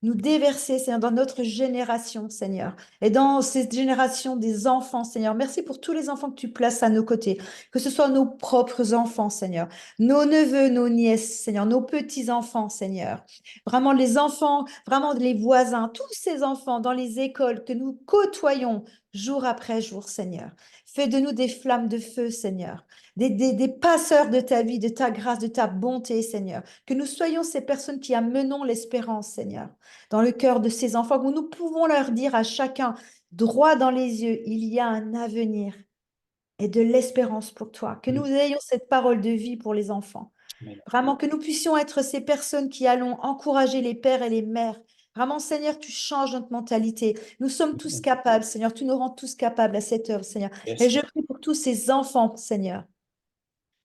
Speaker 3: Nous déverser, Seigneur, dans notre génération, Seigneur, et dans cette génération des enfants, Seigneur. Merci pour tous les enfants que tu places à nos côtés, que ce soit nos propres enfants, Seigneur, nos neveux, nos nièces, Seigneur, nos petits-enfants, Seigneur. Vraiment les enfants, vraiment les voisins, tous ces enfants dans les écoles que nous côtoyons jour après jour, Seigneur. Fais de nous des flammes de feu, Seigneur, des passeurs de ta vie, de ta grâce, de ta bonté, Seigneur. Que nous soyons ces personnes qui amenons l'espérance, Seigneur, dans le cœur de ces enfants, où nous pouvons leur dire à chacun, droit dans les yeux, il y a un avenir et de l'espérance pour toi. Que nous ayons cette parole de vie pour les enfants.
Speaker 1: Amen.
Speaker 3: Vraiment, que nous puissions être ces personnes qui allons encourager les pères et les mères. Vraiment, Seigneur, tu changes notre mentalité. Nous sommes tous capables, Seigneur. Tu nous rends tous capables à cette heure, Seigneur.
Speaker 1: Yes.
Speaker 3: Et je prie pour tous ces enfants, Seigneur,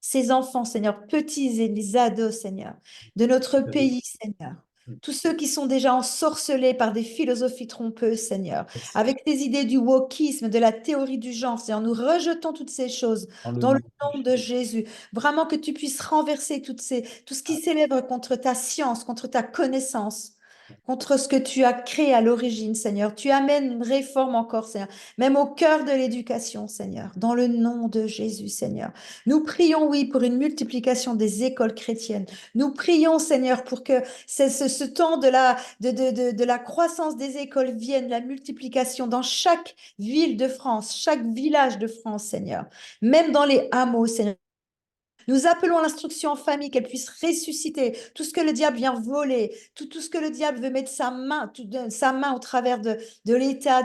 Speaker 3: ces enfants, Seigneur, petits et les ados, Seigneur, de notre
Speaker 1: Tout à fait.
Speaker 3: pays, Seigneur.
Speaker 1: Mm.
Speaker 3: Tous ceux qui sont déjà ensorcelés par des philosophies trompeuses, Seigneur,
Speaker 1: Yes.
Speaker 3: avec des idées du wokisme, de la théorie du genre, Seigneur, nous rejetons toutes ces choses
Speaker 1: Dans le
Speaker 3: dans le
Speaker 1: nom de
Speaker 3: nom de
Speaker 1: Jésus.
Speaker 3: Jésus. Vraiment que tu puisses renverser tout ce qui s'élève contre ta science, contre ta connaissance, contre ce que tu as créé à l'origine, Seigneur. Tu amènes une réforme encore, Seigneur, même au cœur de l'éducation, Seigneur, dans le nom de Jésus, Seigneur. Nous prions, oui, pour une multiplication des écoles chrétiennes. Nous prions, Seigneur, pour que ce temps de la croissance des écoles vienne, la multiplication dans chaque ville de France, chaque village de France, Seigneur, même dans les hameaux, Seigneur. Nous appelons à l'instruction en famille, qu'elle puisse ressusciter tout ce que le diable vient voler, tout ce que le diable veut mettre sa main au travers de l'État,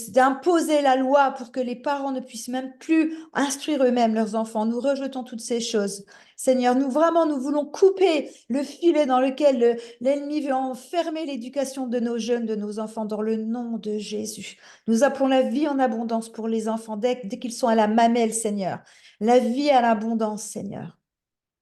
Speaker 3: d'imposer la loi pour que les parents ne puissent même plus instruire eux-mêmes leurs enfants. Nous rejetons toutes ces choses. Seigneur, nous voulons couper le filet dans lequel l'ennemi veut enfermer l'éducation de nos jeunes, de nos enfants, dans le nom de Jésus. Nous appelons la vie en abondance pour les enfants dès qu'ils sont à la mamelle, Seigneur. La vie à l'abondance, Seigneur.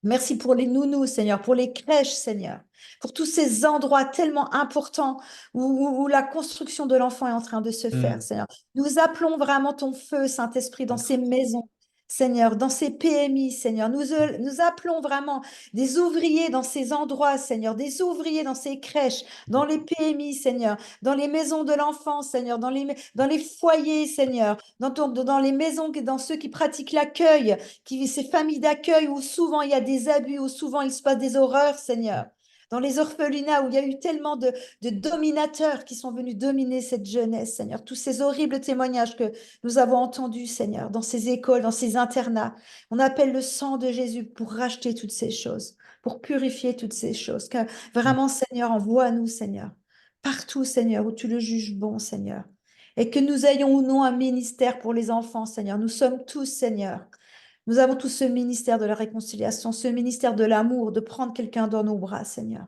Speaker 3: Merci pour les nounous, Seigneur, pour les crèches, Seigneur, pour tous ces endroits tellement importants où la construction de l'enfant est en train de se faire,
Speaker 1: Mm.
Speaker 3: Seigneur. Nous appelons vraiment ton feu, Saint-Esprit, dans ces maisons, Seigneur, dans ces PMI, Seigneur. Nous appelons vraiment des ouvriers dans ces endroits, Seigneur, des ouvriers dans ces crèches, dans les PMI, Seigneur, dans les maisons de l'enfant, Seigneur, dans les foyers, Seigneur, dans les maisons, dans ceux qui pratiquent l'accueil, ces familles d'accueil où souvent il y a des abus, où souvent il se passe des horreurs, Seigneur. Dans les orphelinats où il y a eu tellement de dominateurs qui sont venus dominer cette jeunesse, Seigneur. Tous ces horribles témoignages que nous avons entendus, Seigneur, dans ces écoles, dans ces internats. On appelle le sang de Jésus pour racheter toutes ces choses, pour purifier toutes ces choses. Que
Speaker 1: Mm.
Speaker 3: vraiment, Seigneur, envoie-nous, Seigneur. Partout, Seigneur, où tu le juges bon, Seigneur. Et que nous ayons ou non un ministère pour les enfants, Seigneur. Nous sommes tous, Seigneur. Nous avons tous ce ministère de la réconciliation, ce ministère de l'amour, de prendre quelqu'un dans nos bras, Seigneur.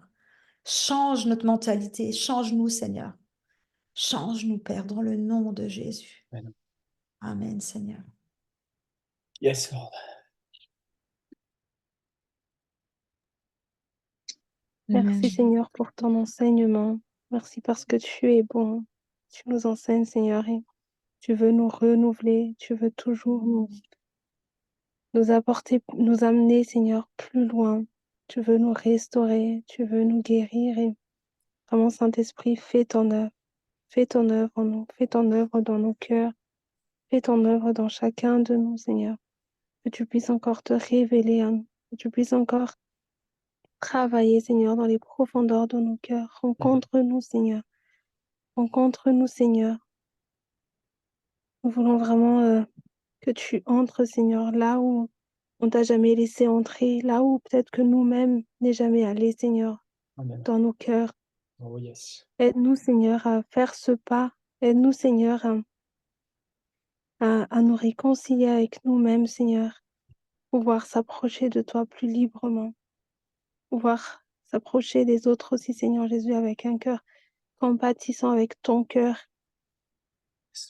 Speaker 3: Change notre mentalité, change-nous, Seigneur. Change-nous, Père, dans le nom de Jésus.
Speaker 1: Amen.
Speaker 3: Amen, Seigneur.
Speaker 1: Yes, Lord.
Speaker 4: Merci Seigneur pour ton enseignement. Merci parce que tu es bon. Tu nous enseignes, Seigneur, et tu veux nous renouveler. Tu veux toujours nous apporter, nous amener, Seigneur, plus loin. Tu veux nous restaurer. Tu veux nous guérir. Et vraiment, Saint-Esprit, fais ton œuvre. Fais ton œuvre en nous. Fais ton œuvre dans nos cœurs. Fais ton œuvre dans chacun de nous, Seigneur. Que tu puisses encore te révéler à nous. Que tu puisses encore travailler, Seigneur, dans les profondeurs de nos cœurs. Rencontre-nous, Seigneur. Rencontre-nous, Seigneur. Nous voulons vraiment que tu entres, Seigneur, là où on t'a jamais laissé entrer, là où peut-être que nous-mêmes n'est jamais allé, Seigneur,
Speaker 1: Amen.
Speaker 4: dans nos cœurs.
Speaker 1: Oh, yes.
Speaker 4: Aide-nous, Seigneur, à faire ce pas. Aide-nous, Seigneur, à nous réconcilier avec nous-mêmes, Seigneur. Pouvoir s'approcher de toi plus librement. Pouvoir s'approcher des autres aussi, Seigneur Jésus, avec un cœur compatissant, avec ton cœur.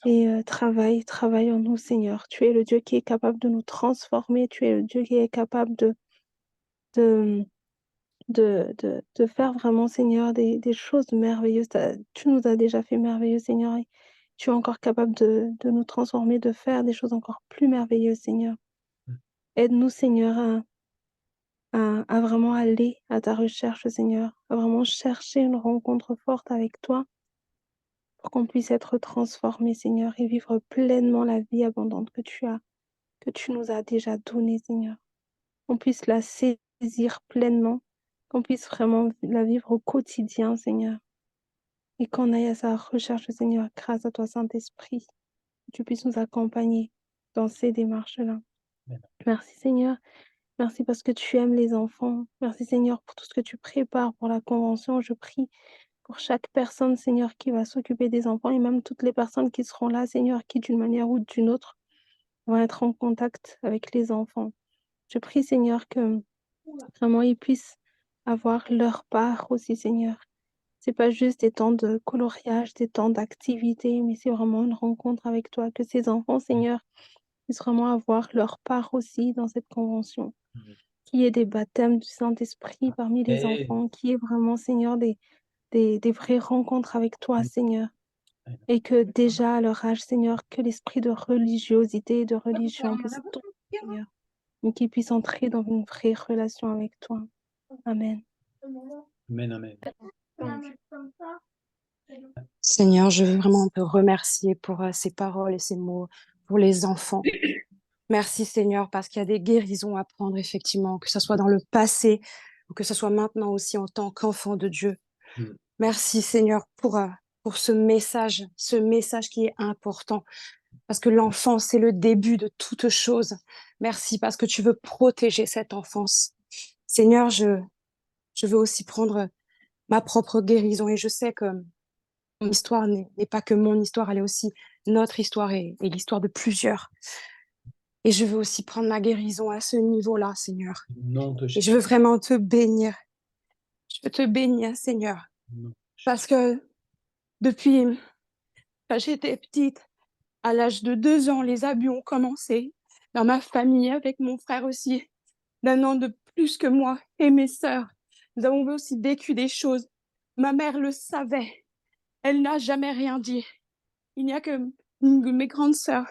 Speaker 4: Et travaille en nous, Seigneur. Tu es le Dieu qui est capable de nous transformer. Tu es le Dieu qui est capable de, de faire vraiment, Seigneur, des choses merveilleuses. Tu nous as déjà fait merveilleux, Seigneur. Et tu es encore capable de nous transformer, de faire des choses encore plus merveilleuses, Seigneur.
Speaker 1: Mm.
Speaker 4: Aide-nous, Seigneur, à vraiment aller à ta recherche, Seigneur. À vraiment chercher une rencontre forte avec toi, pour qu'on puisse être transformé, Seigneur, et vivre pleinement la vie abondante que tu nous as déjà donnée, Seigneur. Qu'on puisse la saisir pleinement, qu'on puisse vraiment la vivre au quotidien, Seigneur. Et qu'on aille à sa recherche, Seigneur, grâce à toi, Saint-Esprit, que tu puisses nous accompagner dans ces démarches-là.
Speaker 1: Amen.
Speaker 4: Merci, Seigneur. Merci parce que tu aimes les enfants. Merci, Seigneur, pour tout ce que tu prépares pour la convention. Je prie pour chaque personne, Seigneur, qui va s'occuper des enfants et même toutes les personnes qui seront là, Seigneur, qui d'une manière ou d'une autre vont être en contact avec les enfants. Je prie, Seigneur, que vraiment ils puissent avoir leur part aussi, Seigneur. C'est pas juste des temps de coloriage, des temps d'activité, mais c'est vraiment une rencontre avec toi. Que ces enfants, Seigneur, puissent vraiment avoir leur part aussi dans cette convention.
Speaker 1: Mhm.
Speaker 4: Qu'il y ait des baptêmes du Saint-Esprit parmi les
Speaker 1: Et
Speaker 4: enfants, qu'il y ait vraiment, Seigneur, des vraies rencontres avec toi, Seigneur. Et que déjà à leur âge, Seigneur, que l'esprit de religiosité et de religion puisse tomber, Seigneur, mais qu'ils puissent entrer dans une vraie relation avec toi. Amen.
Speaker 1: Amen, amen.
Speaker 5: Seigneur, je veux vraiment te remercier pour ces paroles et ces mots pour les enfants. Merci Seigneur, parce qu'il y a des guérisons à prendre, effectivement, que ce soit dans le passé ou que ce soit maintenant aussi en tant qu'enfant de Dieu.
Speaker 1: Mm.
Speaker 5: Merci Seigneur pour ce message qui est important, parce que l'enfance, c'est le début de toute chose. Merci parce que tu veux protéger cette enfance. Seigneur, je veux aussi prendre ma propre guérison et je sais que mon histoire n'est pas que mon histoire, elle est aussi notre histoire et l'histoire de plusieurs. Et je veux aussi prendre ma guérison à ce niveau-là, Seigneur.
Speaker 1: Au nom de
Speaker 5: Et
Speaker 1: Jésus.
Speaker 5: je veux vraiment te bénir. Je veux te bénir, Seigneur.
Speaker 1: Non.
Speaker 5: Parce que depuis que j'étais petite, à l'âge de 2 ans, les abus ont commencé. Dans ma famille, avec mon frère aussi, d'1 an de plus que moi et mes sœurs. Nous avons aussi vécu des choses. Ma mère le savait. Elle n'a jamais rien dit. Il n'y a que une de mes grandes sœurs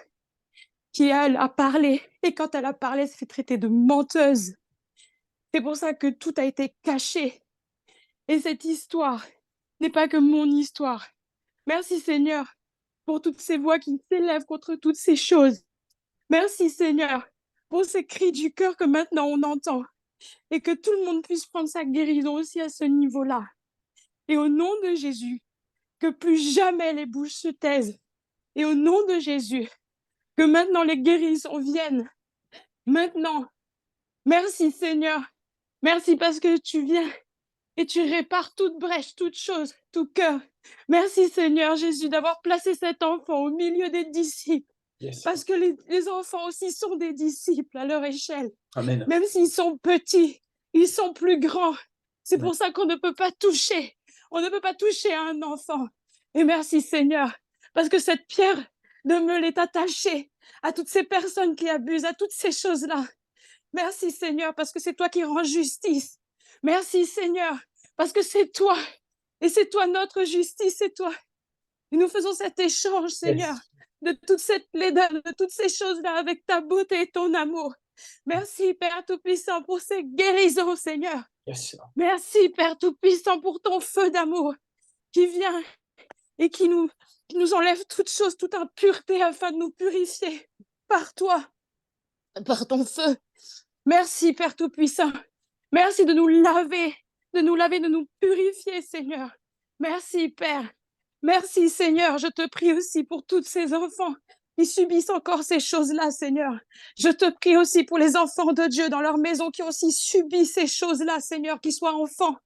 Speaker 5: qui, elle, a parlé. Et quand elle a parlé, elle s'est fait traiter de menteuse. C'est pour ça que tout a été caché. Et cette histoire n'est pas que mon histoire. Merci Seigneur pour toutes ces voix qui s'élèvent contre toutes ces choses. Merci Seigneur pour ces cris du cœur que maintenant on entend. Et que tout le monde puisse prendre sa guérison aussi à ce niveau-là. Et au nom de Jésus, que plus jamais les bouches se taisent. Et au nom de Jésus, que maintenant les guérisons viennent. Maintenant, merci Seigneur. Merci parce que tu viens et tu répares toute brèche, toute chose, tout cœur. Merci Seigneur Jésus d'avoir placé cet enfant au milieu des disciples.
Speaker 1: Yes.
Speaker 5: Parce que les enfants aussi sont des disciples à leur échelle.
Speaker 1: Amen.
Speaker 5: Même s'ils sont petits, ils sont plus grands. C'est
Speaker 1: Ouais.
Speaker 5: pour ça qu'on ne peut pas toucher. On ne peut pas toucher à un enfant. Et merci Seigneur, parce que cette pierre de meule est attachée à toutes ces personnes qui abusent, à toutes ces choses-là. Merci Seigneur, parce que c'est toi qui rends justice. Merci Seigneur, parce que c'est toi. Et c'est toi notre justice, c'est toi. Et nous faisons cet échange, Seigneur, de toute cette laideur, de toutes ces choses-là avec ta beauté et ton amour. Merci, Père Tout-Puissant, pour ces guérisons, Seigneur.
Speaker 1: Yes.
Speaker 5: Merci, Père Tout-Puissant, pour ton feu d'amour qui vient et qui nous enlève toute chose, toute impureté afin de nous purifier par toi, par ton feu. Merci, Père Tout-Puissant. Merci de nous laver, de nous purifier, Seigneur. Merci, Père. Merci, Seigneur. Je te prie aussi pour tous ces enfants qui subissent encore ces choses-là, Seigneur. Je te prie aussi pour les enfants de Dieu dans leur maison qui ont aussi subi ces choses-là, Seigneur, qu'ils soient enfants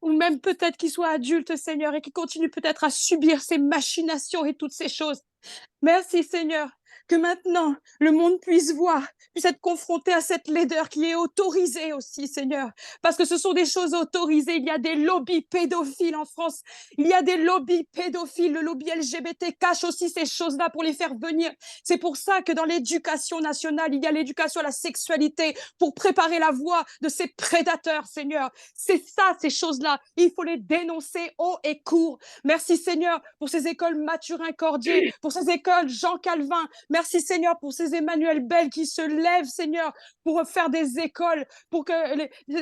Speaker 5: ou même peut-être qu'ils soient adultes, Seigneur, et qui continuent peut-être à subir ces machinations et toutes ces choses. Merci, Seigneur, que maintenant le monde puisse voir, puisse être confronté à cette laideur qui est autorisée aussi, Seigneur, parce que ce sont des choses autorisées. Il y a des lobbies pédophiles en France, il y a des lobbies pédophiles, le lobby LGBT cache aussi ces choses-là pour les faire venir. C'est pour ça que dans l'éducation nationale, il y a l'éducation à la sexualité pour préparer la voie de ces prédateurs, Seigneur. C'est ça, ces choses-là, il faut les dénoncer haut et court. Merci, Seigneur, pour ces écoles Mathurin-Cordier, pour ces écoles Jean Calvin. Merci Seigneur pour ces Emmanuel Bell qui se lèvent, Seigneur, pour faire des écoles, pour que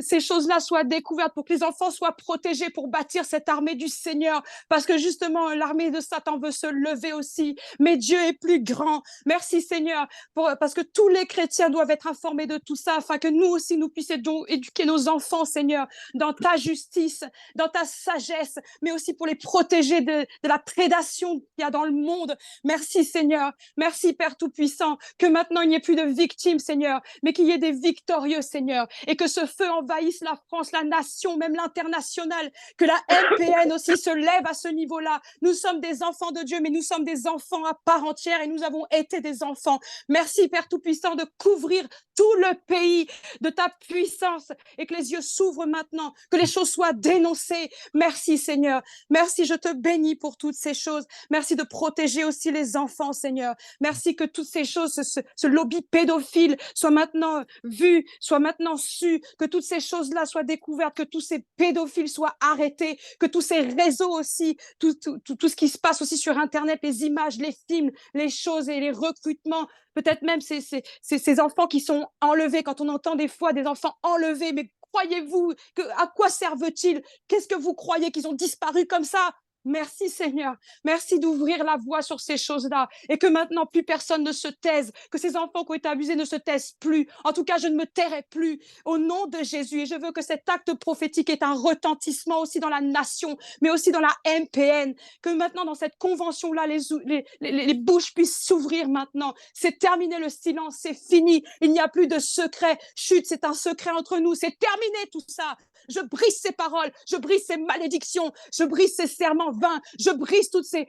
Speaker 5: ces choses-là soient découvertes, pour que les enfants soient protégés, pour bâtir cette armée du Seigneur. Parce que justement, l'armée de Satan veut se lever aussi. Mais Dieu est plus grand. Merci Seigneur, parce que tous les chrétiens doivent être informés de tout ça, afin que nous aussi, nous puissions éduquer nos enfants, Seigneur, dans ta justice, dans ta sagesse, mais aussi pour les protéger de la prédation qu'il y a dans le monde. Merci Seigneur, merci Père Tout-Puissant, que maintenant il n'y ait plus de victimes, Seigneur, mais qu'il y ait des victorieux, Seigneur, et que ce feu envahisse la France, la nation, même l'international, que la MPN aussi se lève à ce niveau-là. Nous sommes des enfants de Dieu, mais nous sommes des enfants à part entière et nous avons été des enfants. Merci Père Tout-Puissant de couvrir tout le pays de ta puissance et que les yeux s'ouvrent maintenant, que les choses soient dénoncées. Merci Seigneur, merci, je te bénis pour toutes ces choses. Merci de protéger aussi les enfants, Seigneur. Merci que toutes ces choses, ce lobby pédophile soit maintenant vu, soit maintenant su, que toutes ces choses-là soient découvertes, que tous ces pédophiles soient arrêtés, que tous ces réseaux aussi, tout ce qui se passe aussi sur Internet, les images, les films, les choses et les recrutements, peut-être même ces enfants qui sont enlevés, quand on entend des fois des enfants enlevés, mais croyez-vous à quoi servent-ils? Qu'est-ce que vous croyez qu'ils ont disparu comme ça? Merci Seigneur, merci d'ouvrir la voie sur ces choses-là et que maintenant plus personne ne se taise, que ces enfants qui ont été abusés ne se taisent plus. En tout cas, je ne me tairai plus au nom de Jésus et je veux que cet acte prophétique ait un retentissement aussi dans la nation, mais aussi dans la MPN, que maintenant dans cette convention-là, les bouches puissent s'ouvrir maintenant. C'est terminé le silence, c'est fini, il n'y a plus de secret. Chut, c'est un secret entre nous, c'est terminé tout ça. Je brise ces paroles, je brise ces malédictions, je brise ces serments vains, je brise toutes ces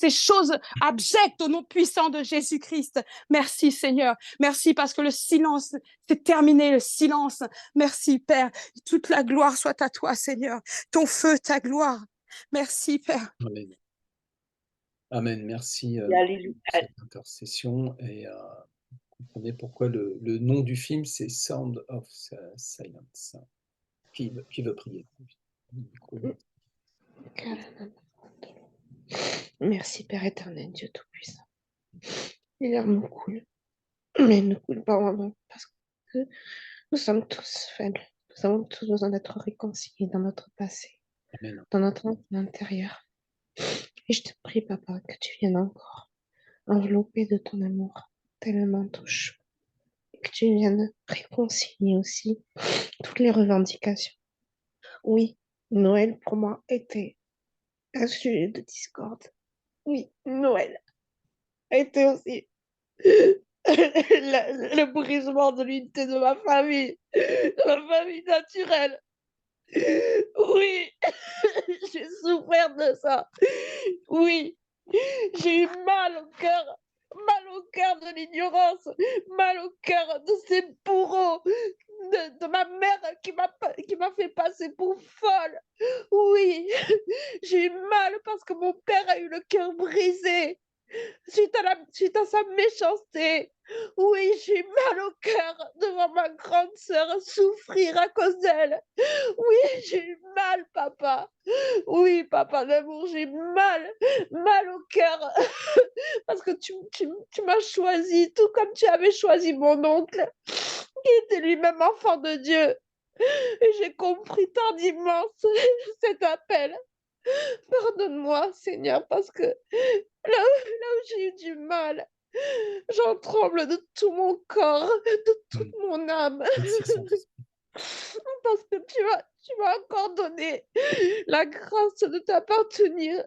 Speaker 5: choses abjectes au nom puissant de Jésus-Christ. Merci Seigneur, merci parce que le silence, c'est terminé le silence. Merci Père, toute la gloire soit à toi Seigneur, ton feu, ta gloire. Merci Père.
Speaker 1: Amen. Amen, merci pour cette intercession et vous comprenez pourquoi le nom du film c'est Sound of Silence. Qui veut prier?
Speaker 6: Merci Père éternel, Dieu Tout-Puissant. Les larmes nous coulent, mais elles ne coulent pas vraiment parce que nous sommes tous faibles. Nous avons tous besoin d'être réconciliés dans notre passé,
Speaker 1: Amen.
Speaker 6: dans notre intérieur. Et je te prie, Papa, que tu viennes encore envelopper de ton amour tellement touchant. Et que tu viennes réconcilier aussi toutes les revendications. Oui, Noël pour moi était un sujet de discorde. Oui, Noël était aussi le brisement de l'unité de ma famille naturelle. Oui, j'ai souffert de ça. Oui, j'ai eu mal au cœur de l'ignorance, mal au cœur de ces bourreaux, de ma mère qui m'a fait passer pour folle. Oui, j'ai eu mal parce que mon père a eu le cœur brisé suite à sa méchanceté. Oui, j'ai eu mal au cœur de voir ma grande sœur souffrir à cause d'elle. Oui, j'ai eu mal, papa. Oui, papa d'amour, j'ai mal au cœur parce que tu m'as choisi, tout comme tu avais choisi mon oncle, qui était lui-même enfant de Dieu. Et j'ai compris tardivement cet appel. Pardonne-moi, Seigneur, parce que là où j'ai eu du mal, j'en tremble de tout mon corps, de toute mon âme. Parce que tu m'as encore donné la grâce de t'appartenir.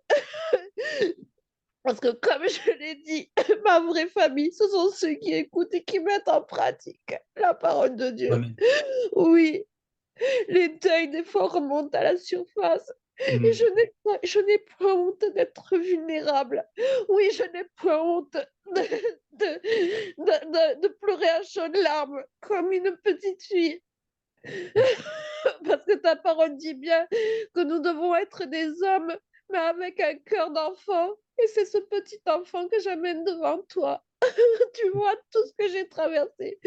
Speaker 6: Parce que comme je l'ai dit, ma vraie famille, ce sont ceux qui écoutent et qui mettent en pratique la parole de Dieu.
Speaker 1: Amen.
Speaker 6: Oui, les deuils des fois remontent à la surface. Et je n'ai pas honte d'être vulnérable. Oui, je n'ai pas honte de pleurer à chaudes larmes comme une petite fille. Parce que ta parole dit bien que nous devons être des hommes, mais avec un cœur d'enfant. Et c'est ce petit enfant que j'amène devant toi. Tu vois tout ce que j'ai traversé.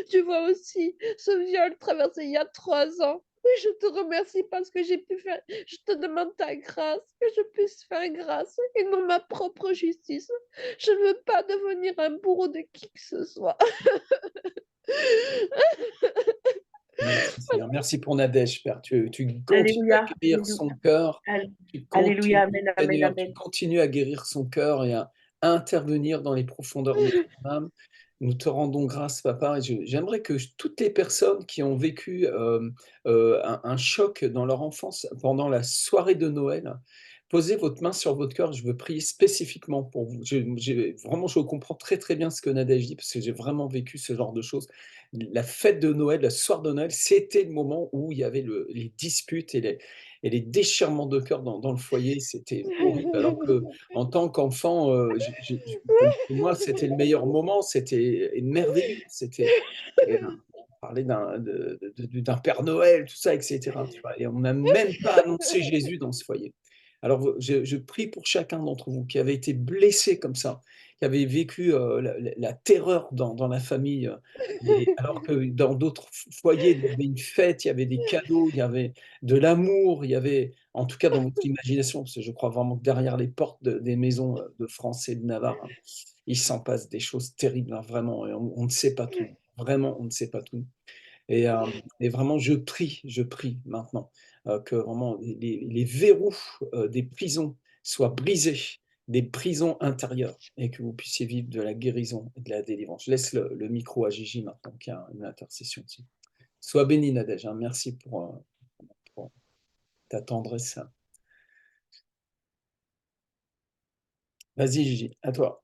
Speaker 6: Tu vois aussi ce viol traversé il y a 3 ans. Oui, je te remercie parce que j'ai pu faire. Je te demande ta grâce, que je puisse faire grâce et non ma propre justice. Je ne veux pas devenir un bourreau de qui que ce soit.
Speaker 1: Merci Seigneur. Merci pour Nadège, Père. Tu continues
Speaker 7: Alléluia,
Speaker 1: à guérir son cœur. Tu
Speaker 7: Alléluia,
Speaker 1: continues,
Speaker 7: amen, amen,
Speaker 1: Seigneur, tu
Speaker 7: amen.
Speaker 1: continues à guérir son cœur et à intervenir dans les profondeurs de son âme. Nous te rendons grâce, Papa. Et j'aimerais que toutes les personnes qui ont vécu un choc dans leur enfance pendant la soirée de Noël, posez votre main sur votre cœur. Je veux prier spécifiquement pour vous. Vraiment, je comprends très très bien ce que Nadège dit parce que j'ai vraiment vécu ce genre de choses. La fête de Noël, le soir de Noël, c'était le moment où il y avait les disputes et les déchirements de cœur dans le foyer. C'était horrible. Alors qu'en tant qu'enfant, pour moi, c'était le meilleur moment. C'était merveilleux. On parlait d'un Père Noël, tout ça, etc. Tu vois, et on n'a même pas annoncé Jésus dans ce foyer. Alors, je prie pour chacun d'entre vous qui avait été blessé comme ça, qui avaient vécu la terreur dans la famille, alors que dans d'autres foyers, il y avait une fête, il y avait des cadeaux, il y avait de l'amour, il y avait, en tout cas dans votre imagination, parce que je crois vraiment que derrière les portes des maisons de France et de Navarre, hein, il s'en passe des choses terribles, hein, vraiment, et on ne sait pas tout. Vraiment, on ne sait pas tout. Et vraiment, je prie maintenant que vraiment les verrous des prisons soient brisés, des prisons intérieures, et que vous puissiez vivre de la guérison et de la délivrance. Je laisse le micro à Gigi maintenant, qui a une intercession aussi. Sois béni, Nadège. Hein. Merci pour ta tendresse. Vas-y, Gigi, à toi.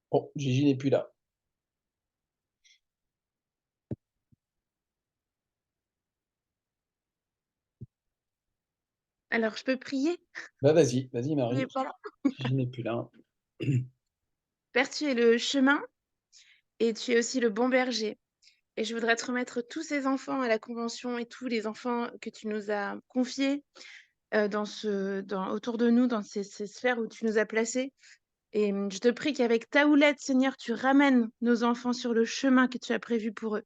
Speaker 1: Oh, Gigi n'est plus là.
Speaker 5: Alors, je peux prier?
Speaker 1: Bah, vas-y,
Speaker 5: Il
Speaker 1: Marie.
Speaker 5: n'est pas là.
Speaker 1: Gigi n'est plus là.
Speaker 5: Père, tu es le chemin et tu es aussi le bon berger. Et je voudrais te remettre tous ces enfants à la Convention et tous les enfants que tu nous as confiés autour de nous, dans ces sphères où tu nous as placés. Et je te prie qu'avec ta houlette, Seigneur, tu ramènes nos enfants sur le chemin que tu as prévu pour eux.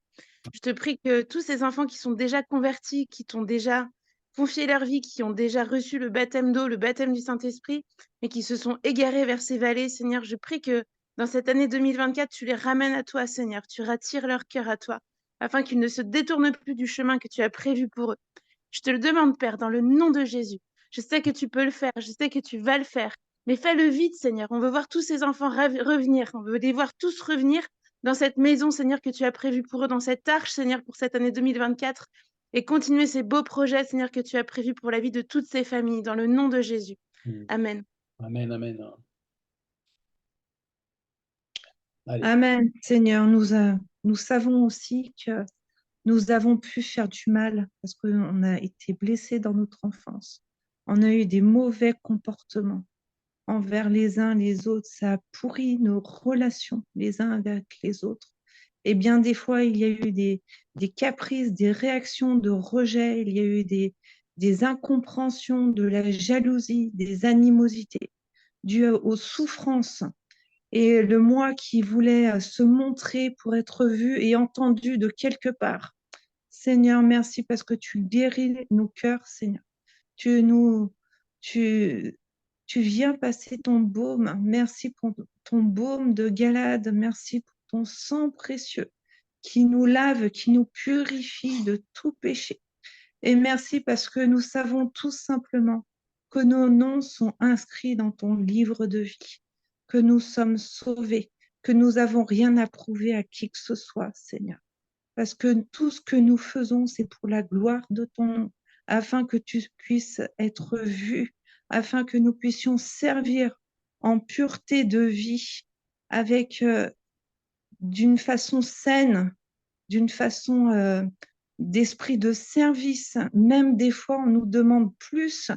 Speaker 5: Je te prie que tous ces enfants qui sont déjà convertis, qui t'ont déjà confié leur vie, qui ont déjà reçu le baptême d'eau, le baptême du Saint-Esprit, mais qui se sont égarés vers ces vallées, Seigneur, je prie que dans cette année 2024, tu les ramènes à toi, Seigneur, tu rattires leur cœur à toi, afin qu'ils ne se détournent plus du chemin que tu as prévu pour eux. Je te le demande, Père, dans le nom de Jésus. Je sais que tu peux le faire, je sais que tu vas le faire, mais fais-le vite, Seigneur. On veut voir tous ces enfants revenir, on veut les voir tous revenir dans cette maison, Seigneur, que tu as prévue pour eux, dans cette arche, Seigneur, pour cette année 2024, et continuer ces beaux projets, Seigneur, que tu as prévus pour la vie de toutes ces familles, dans le nom de Jésus. Amen.
Speaker 1: Amen, amen. Allez.
Speaker 3: Amen, Seigneur. Nous savons aussi que nous avons pu faire du mal parce qu'on a été blessés dans notre enfance. On a eu des mauvais comportements envers les uns les autres. Ça a pourri nos relations les uns avec les autres. Et bien des fois, il y a eu des caprices, des réactions de rejet, il y a eu des incompréhensions, de la jalousie, des animosités dues aux souffrances. Et le moi qui voulait se montrer pour être vu et entendu de quelque part. Seigneur, merci parce que tu guéris nos cœurs, Seigneur. Tu nous, tu, tu viens passer ton baume. Merci pour ton baume de Galade. Merci pour ton sang précieux qui nous lave, qui nous purifie de tout péché. Et merci parce que nous savons tout simplement que nos noms sont inscrits dans ton livre de vie, que nous sommes sauvés, que nous n'avons rien à prouver à qui que ce soit, Seigneur. Parce que tout ce que nous faisons, c'est pour la gloire de ton nom, afin que tu puisses être vu, afin que nous puissions servir en pureté de vie, avec d'une façon saine, d'une façon d'esprit de service. Même des fois, on nous demande plus.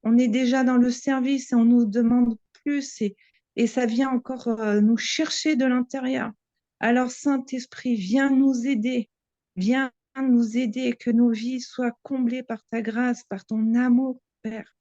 Speaker 3: On est déjà dans le service et on nous demande plus. Et ça vient encore nous chercher de l'intérieur. Alors, Saint-Esprit, viens nous aider. Viens nous aider, que nos vies soient comblées par ta grâce, par ton amour, Père.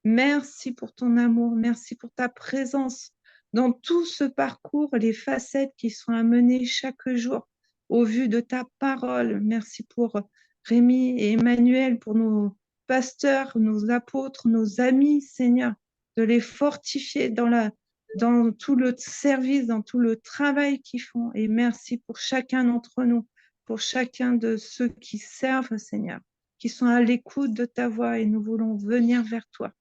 Speaker 3: Merci pour ton amour, merci pour ta présence dans tout ce parcours, les facettes qui sont amenées chaque jour au vu de ta parole. Merci pour Rémi et Emmanuel, pour nos pasteurs, nos apôtres, nos amis, Seigneur, de les fortifier dans tout le service, dans tout le travail qu'ils font. Et merci pour chacun d'entre nous, pour chacun de ceux qui servent, Seigneur, qui sont à l'écoute de ta voix, et nous voulons venir vers toi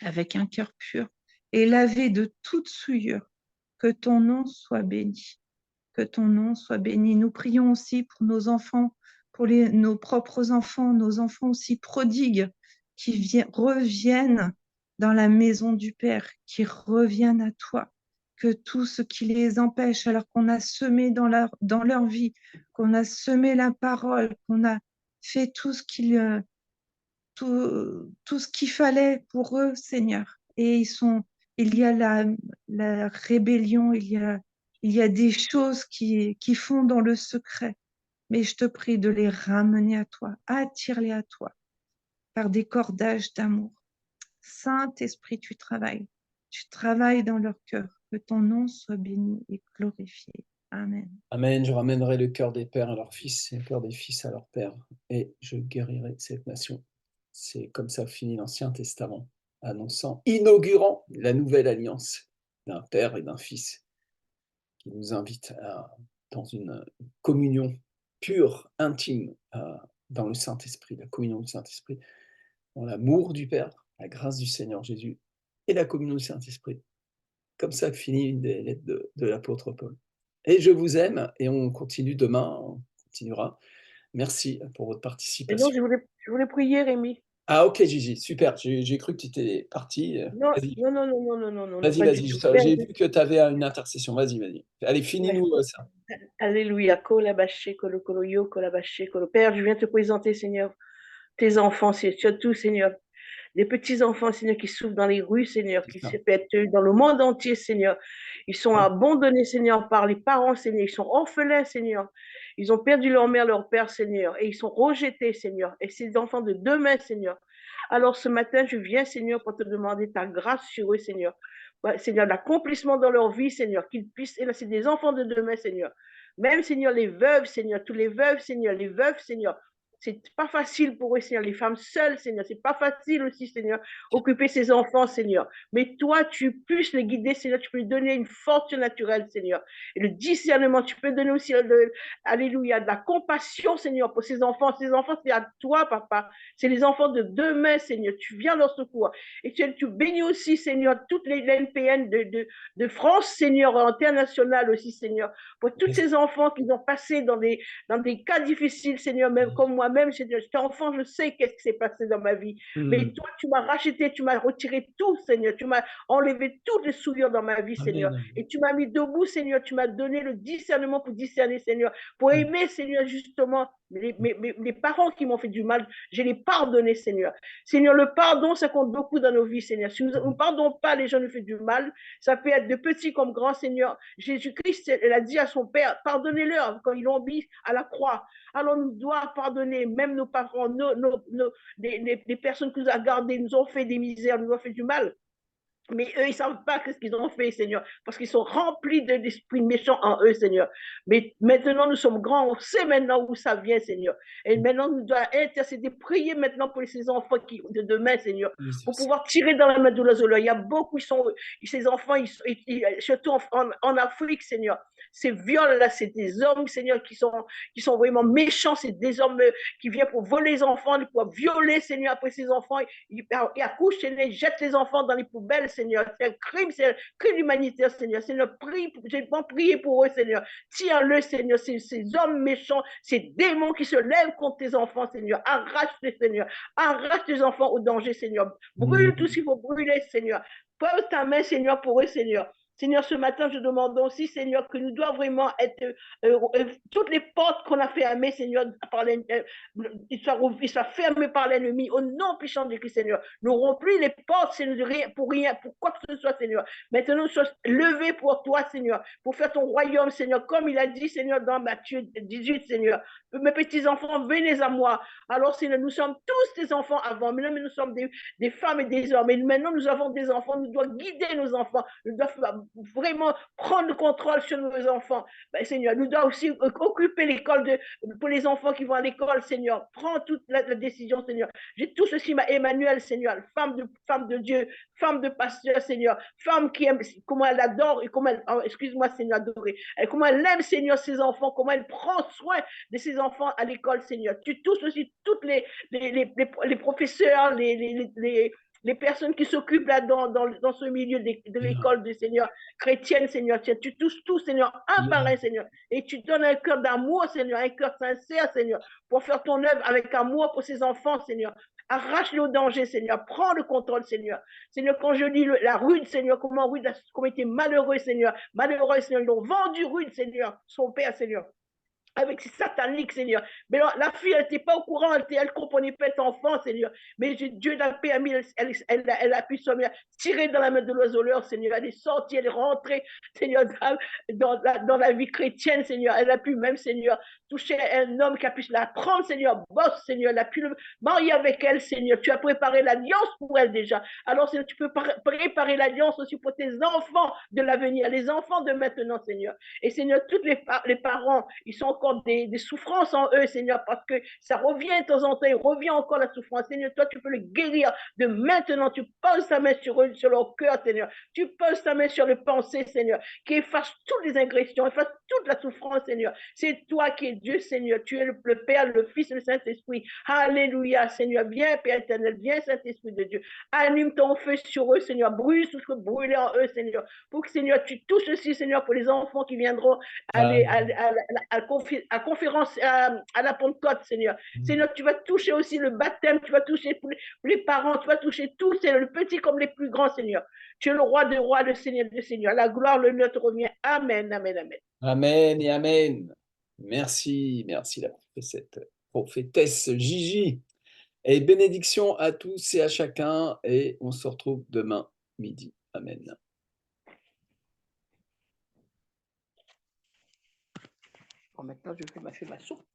Speaker 3: avec un cœur pur et lavé de toute souillure. Que ton nom soit béni. Que ton nom soit béni. Nous prions aussi pour nos enfants, pour nos propres enfants, nos enfants aussi prodigues qui reviennent dans la maison du Père, qui reviennent à toi. Que tout ce qui les empêche, alors qu'on a semé dans leur vie, qu'on a semé la parole, qu'on a fait tout ce qu'il fallait pour eux, Seigneur. Et il y a la rébellion, il y a
Speaker 6: Il y a des choses qui font dans le secret, mais je te prie de les ramener à toi, attire-les à toi par des cordages d'amour. Saint-Esprit, tu travailles dans leur cœur, que ton nom soit béni et glorifié. Amen.
Speaker 1: Amen. Je ramènerai le cœur des pères à leurs fils et le cœur des fils à leurs pères, et je guérirai cette nation. C'est comme ça finit l'Ancien Testament, annonçant, inaugurant la nouvelle alliance d'un père et d'un fils qui nous invite dans une communion pure, intime, dans le Saint-Esprit, la communion du Saint-Esprit, dans l'amour du Père, la grâce du Seigneur Jésus et la communion du Saint-Esprit. Comme ça finit une des lettres de l'apôtre Paul. Et je vous aime, et on continue demain, on continuera. Merci pour votre
Speaker 6: Et non,
Speaker 1: participation.
Speaker 6: je voulais prier, Rémi.
Speaker 1: Ah ok Gigi, super, j'ai cru que tu étais parti.
Speaker 6: Non,
Speaker 1: Vas-y,
Speaker 6: non, non, non, non, non, non, non,
Speaker 1: vas-y,
Speaker 6: pas du
Speaker 1: vas-y,
Speaker 6: tout.
Speaker 1: j'ai vu que tu avais une intercession, vas-y, vas-y. Allez, finis-nous ça.
Speaker 6: Alléluia. Kolabaché, kolo, kolo, yo, kolabaché, kolo. Père, je viens te présenter, Seigneur, tes enfants, surtout, Seigneur, les petits-enfants, Seigneur, qui souffrent dans les rues, Seigneur, qui se pètent dans le monde entier, Seigneur. Ils sont abandonnés, Seigneur, par les parents, Seigneur. Ils sont orphelins, Seigneur. Ils ont perdu leur mère, leur père, Seigneur. Et ils sont rejetés, Seigneur. Et ces enfants de demain, Seigneur. Alors ce matin, je viens, Seigneur, pour te demander ta grâce sur eux, Seigneur. Seigneur, l'accomplissement dans leur vie, Seigneur, qu'ils puissent, et là, c'est des enfants de demain, Seigneur. Même, Seigneur, les veuves, Seigneur, tous les veuves, Seigneur, les veuves, Seigneur, c'est pas facile pour eux, Seigneur. Les femmes seules, Seigneur, c'est pas facile aussi, Seigneur, occuper ses enfants, Seigneur. Mais toi, tu puisses les guider, Seigneur. Tu peux lui donner une force naturelle, Seigneur. Et le discernement, tu peux donner aussi, alléluia, de la compassion, Seigneur, pour ces enfants. Ces enfants, c'est à toi, papa. C'est les enfants de demain, Seigneur. Tu viens leur secours. Et tu bénis aussi, Seigneur, toutes les NPN de France, Seigneur, international aussi, Seigneur. Pour tous ces enfants qui ont passé dans des cas difficiles, Seigneur, même comme moi-même, Seigneur, j'étais enfant, je sais qu'est-ce qui s'est passé dans ma vie. Mais toi, tu m'as racheté, tu m'as retiré tout, Seigneur. Tu m'as enlevé toutes les souillures dans ma vie, Seigneur. Et tu m'as mis debout, Seigneur. Tu m'as donné le discernement pour discerner, Seigneur. Pour aimer, Seigneur, justement, les parents qui m'ont fait du mal, je les pardonne, Seigneur. Seigneur, le pardon, ça compte beaucoup dans nos vies, Seigneur. Si nous ne pardonnons pas les gens qui nous font du mal, ça peut être de petits comme grands, Seigneur. Jésus-Christ, elle a dit à son Père, pardonnez-leur quand ils l'ont mis à la croix. Alors nous devons pardonner, même nos parents, les personnes qui nous ont gardés, nous ont fait des misères, nous ont fait du mal. Mais eux, ils ne savent pas ce qu'ils ont fait, Seigneur, parce qu'ils sont remplis d'esprits méchants en eux, Seigneur. Mais maintenant, nous sommes grands, on sait maintenant où ça vient, Seigneur. Et maintenant, nous devons intercéder, prier maintenant pour ces enfants de demain, Seigneur, pour pouvoir tirer dans la main de l'Azoleur. Il y a beaucoup, ces enfants, surtout en Afrique, Seigneur. Ces viols-là, c'est des hommes, Seigneur, qui sont vraiment méchants. C'est des hommes qui viennent pour voler les enfants, pour violer, Seigneur, après ces enfants. Ils accouchent, Seigneur, ils jettent les enfants dans les poubelles, Seigneur. C'est un crime humanitaire, Seigneur. Seigneur, j'ai pas prié pour eux, Seigneur. Tiens-le, Seigneur, ces hommes méchants, ces démons qui se lèvent contre tes enfants, Seigneur. Arrache-les, Seigneur. Arrache tes enfants au danger, Seigneur. Brûle tout ce qu'il faut brûler, Seigneur. Pose ta main, Seigneur, pour eux, Seigneur. Seigneur, ce matin, je demande aussi, Seigneur, que nous devons vraiment être toutes les portes qu'on a fermées, Seigneur, ils soient fermées par l'ennemi, au nom puissant de Christ, Seigneur. Nous rompons les portes, Seigneur, pour rien, pour quoi que ce soit, Seigneur. Maintenant, nous sommes levés pour toi, Seigneur, pour faire ton royaume, Seigneur, comme il a dit, Seigneur, dans Matthieu 18, Seigneur. Mes petits-enfants, venez à moi. Alors, Seigneur, nous sommes tous des enfants avant, maintenant, nous sommes des femmes et des hommes. Et maintenant, nous avons des enfants, nous devons guider nos enfants, nous devons vraiment prendre le contrôle sur nos enfants. Ben, Seigneur, nous devons aussi occuper l'école pour les enfants qui vont à l'école, Seigneur. Prends toute la décision, Seigneur. J'ai tout ceci, Emmanuel, Seigneur, femme de Dieu, femme de pasteur, Seigneur, femme qui aime, comment elle adore et comment elle, excuse-moi, Seigneur, adoré, comment elle aime, Seigneur, ses enfants, comment elle prend soin de ses enfants à l'école, Seigneur. Tu touches aussi toutes les professeurs, les personnes qui s'occupent là dans ce milieu de l'école du Seigneur chrétienne, Seigneur. Tu touches tout, Seigneur, un par un, Seigneur. Et tu donnes un cœur d'amour, Seigneur, un cœur sincère, Seigneur, pour faire ton œuvre avec amour pour ses enfants, Seigneur. Arrache-le au danger, Seigneur. Prends le contrôle, Seigneur. Seigneur, quand je lis la Rude, Seigneur, comment Rude a été malheureux, Seigneur. Malheureux, Seigneur. Ils l'ont vendu, Rude, Seigneur. Son père, Seigneur. avec ces sataniques, Seigneur. Mais alors, la fille, elle n'était pas au courant, elle ne comprenait pas être enfant, Seigneur. Mais Dieu l'a permis, elle a pu se tirer dans la main de l'oiseleur, Seigneur. Elle est sortie, elle est rentrée, Seigneur, dans la vie chrétienne, Seigneur. Elle a pu même, Seigneur, toucher un homme qui a pu la prendre, Seigneur, boss, Seigneur. Elle a pu le marier avec elle, Seigneur. Tu as préparé l'alliance pour elle déjà. Alors, Seigneur, tu peux préparer l'alliance aussi pour tes enfants de l'avenir, les enfants de maintenant, Seigneur. Et Seigneur, tous les parents, ils sont encore des souffrances en eux, Seigneur, parce que ça revient de temps en temps, il revient encore la souffrance. Seigneur, toi, tu peux le guérir de maintenant. Tu poses ta main sur eux, sur leur cœur, Seigneur. Tu poses ta main sur les pensées, Seigneur, qui efface toutes les ingrédients, efface toute la souffrance, Seigneur. C'est toi qui es Dieu, Seigneur. Tu es le Père, le Fils et le Saint-Esprit. Alléluia, Seigneur. Viens, Père éternel, viens, Saint-Esprit de Dieu. Allume ton feu sur eux, Seigneur. Brûle tout ce que brûle en eux, Seigneur. Pour que, Seigneur, tu touches aussi, Seigneur, pour les enfants qui viendront aller à conférence à la Pentecôte, Seigneur. Seigneur, tu vas toucher aussi le baptême, tu vas toucher pour les parents, tu vas toucher tous, Seigneur, le petit comme les plus grands, Seigneur. Tu es le roi des rois, le Seigneur des seigneurs. La gloire, le honneur te revient. Amen, amen, amen.
Speaker 1: Amen et amen. Merci, merci cette prophétesse Gigi. Et bénédiction à tous et à chacun. Et on se retrouve demain midi. Amen.
Speaker 6: Bon, maintenant, je fais ma soupe.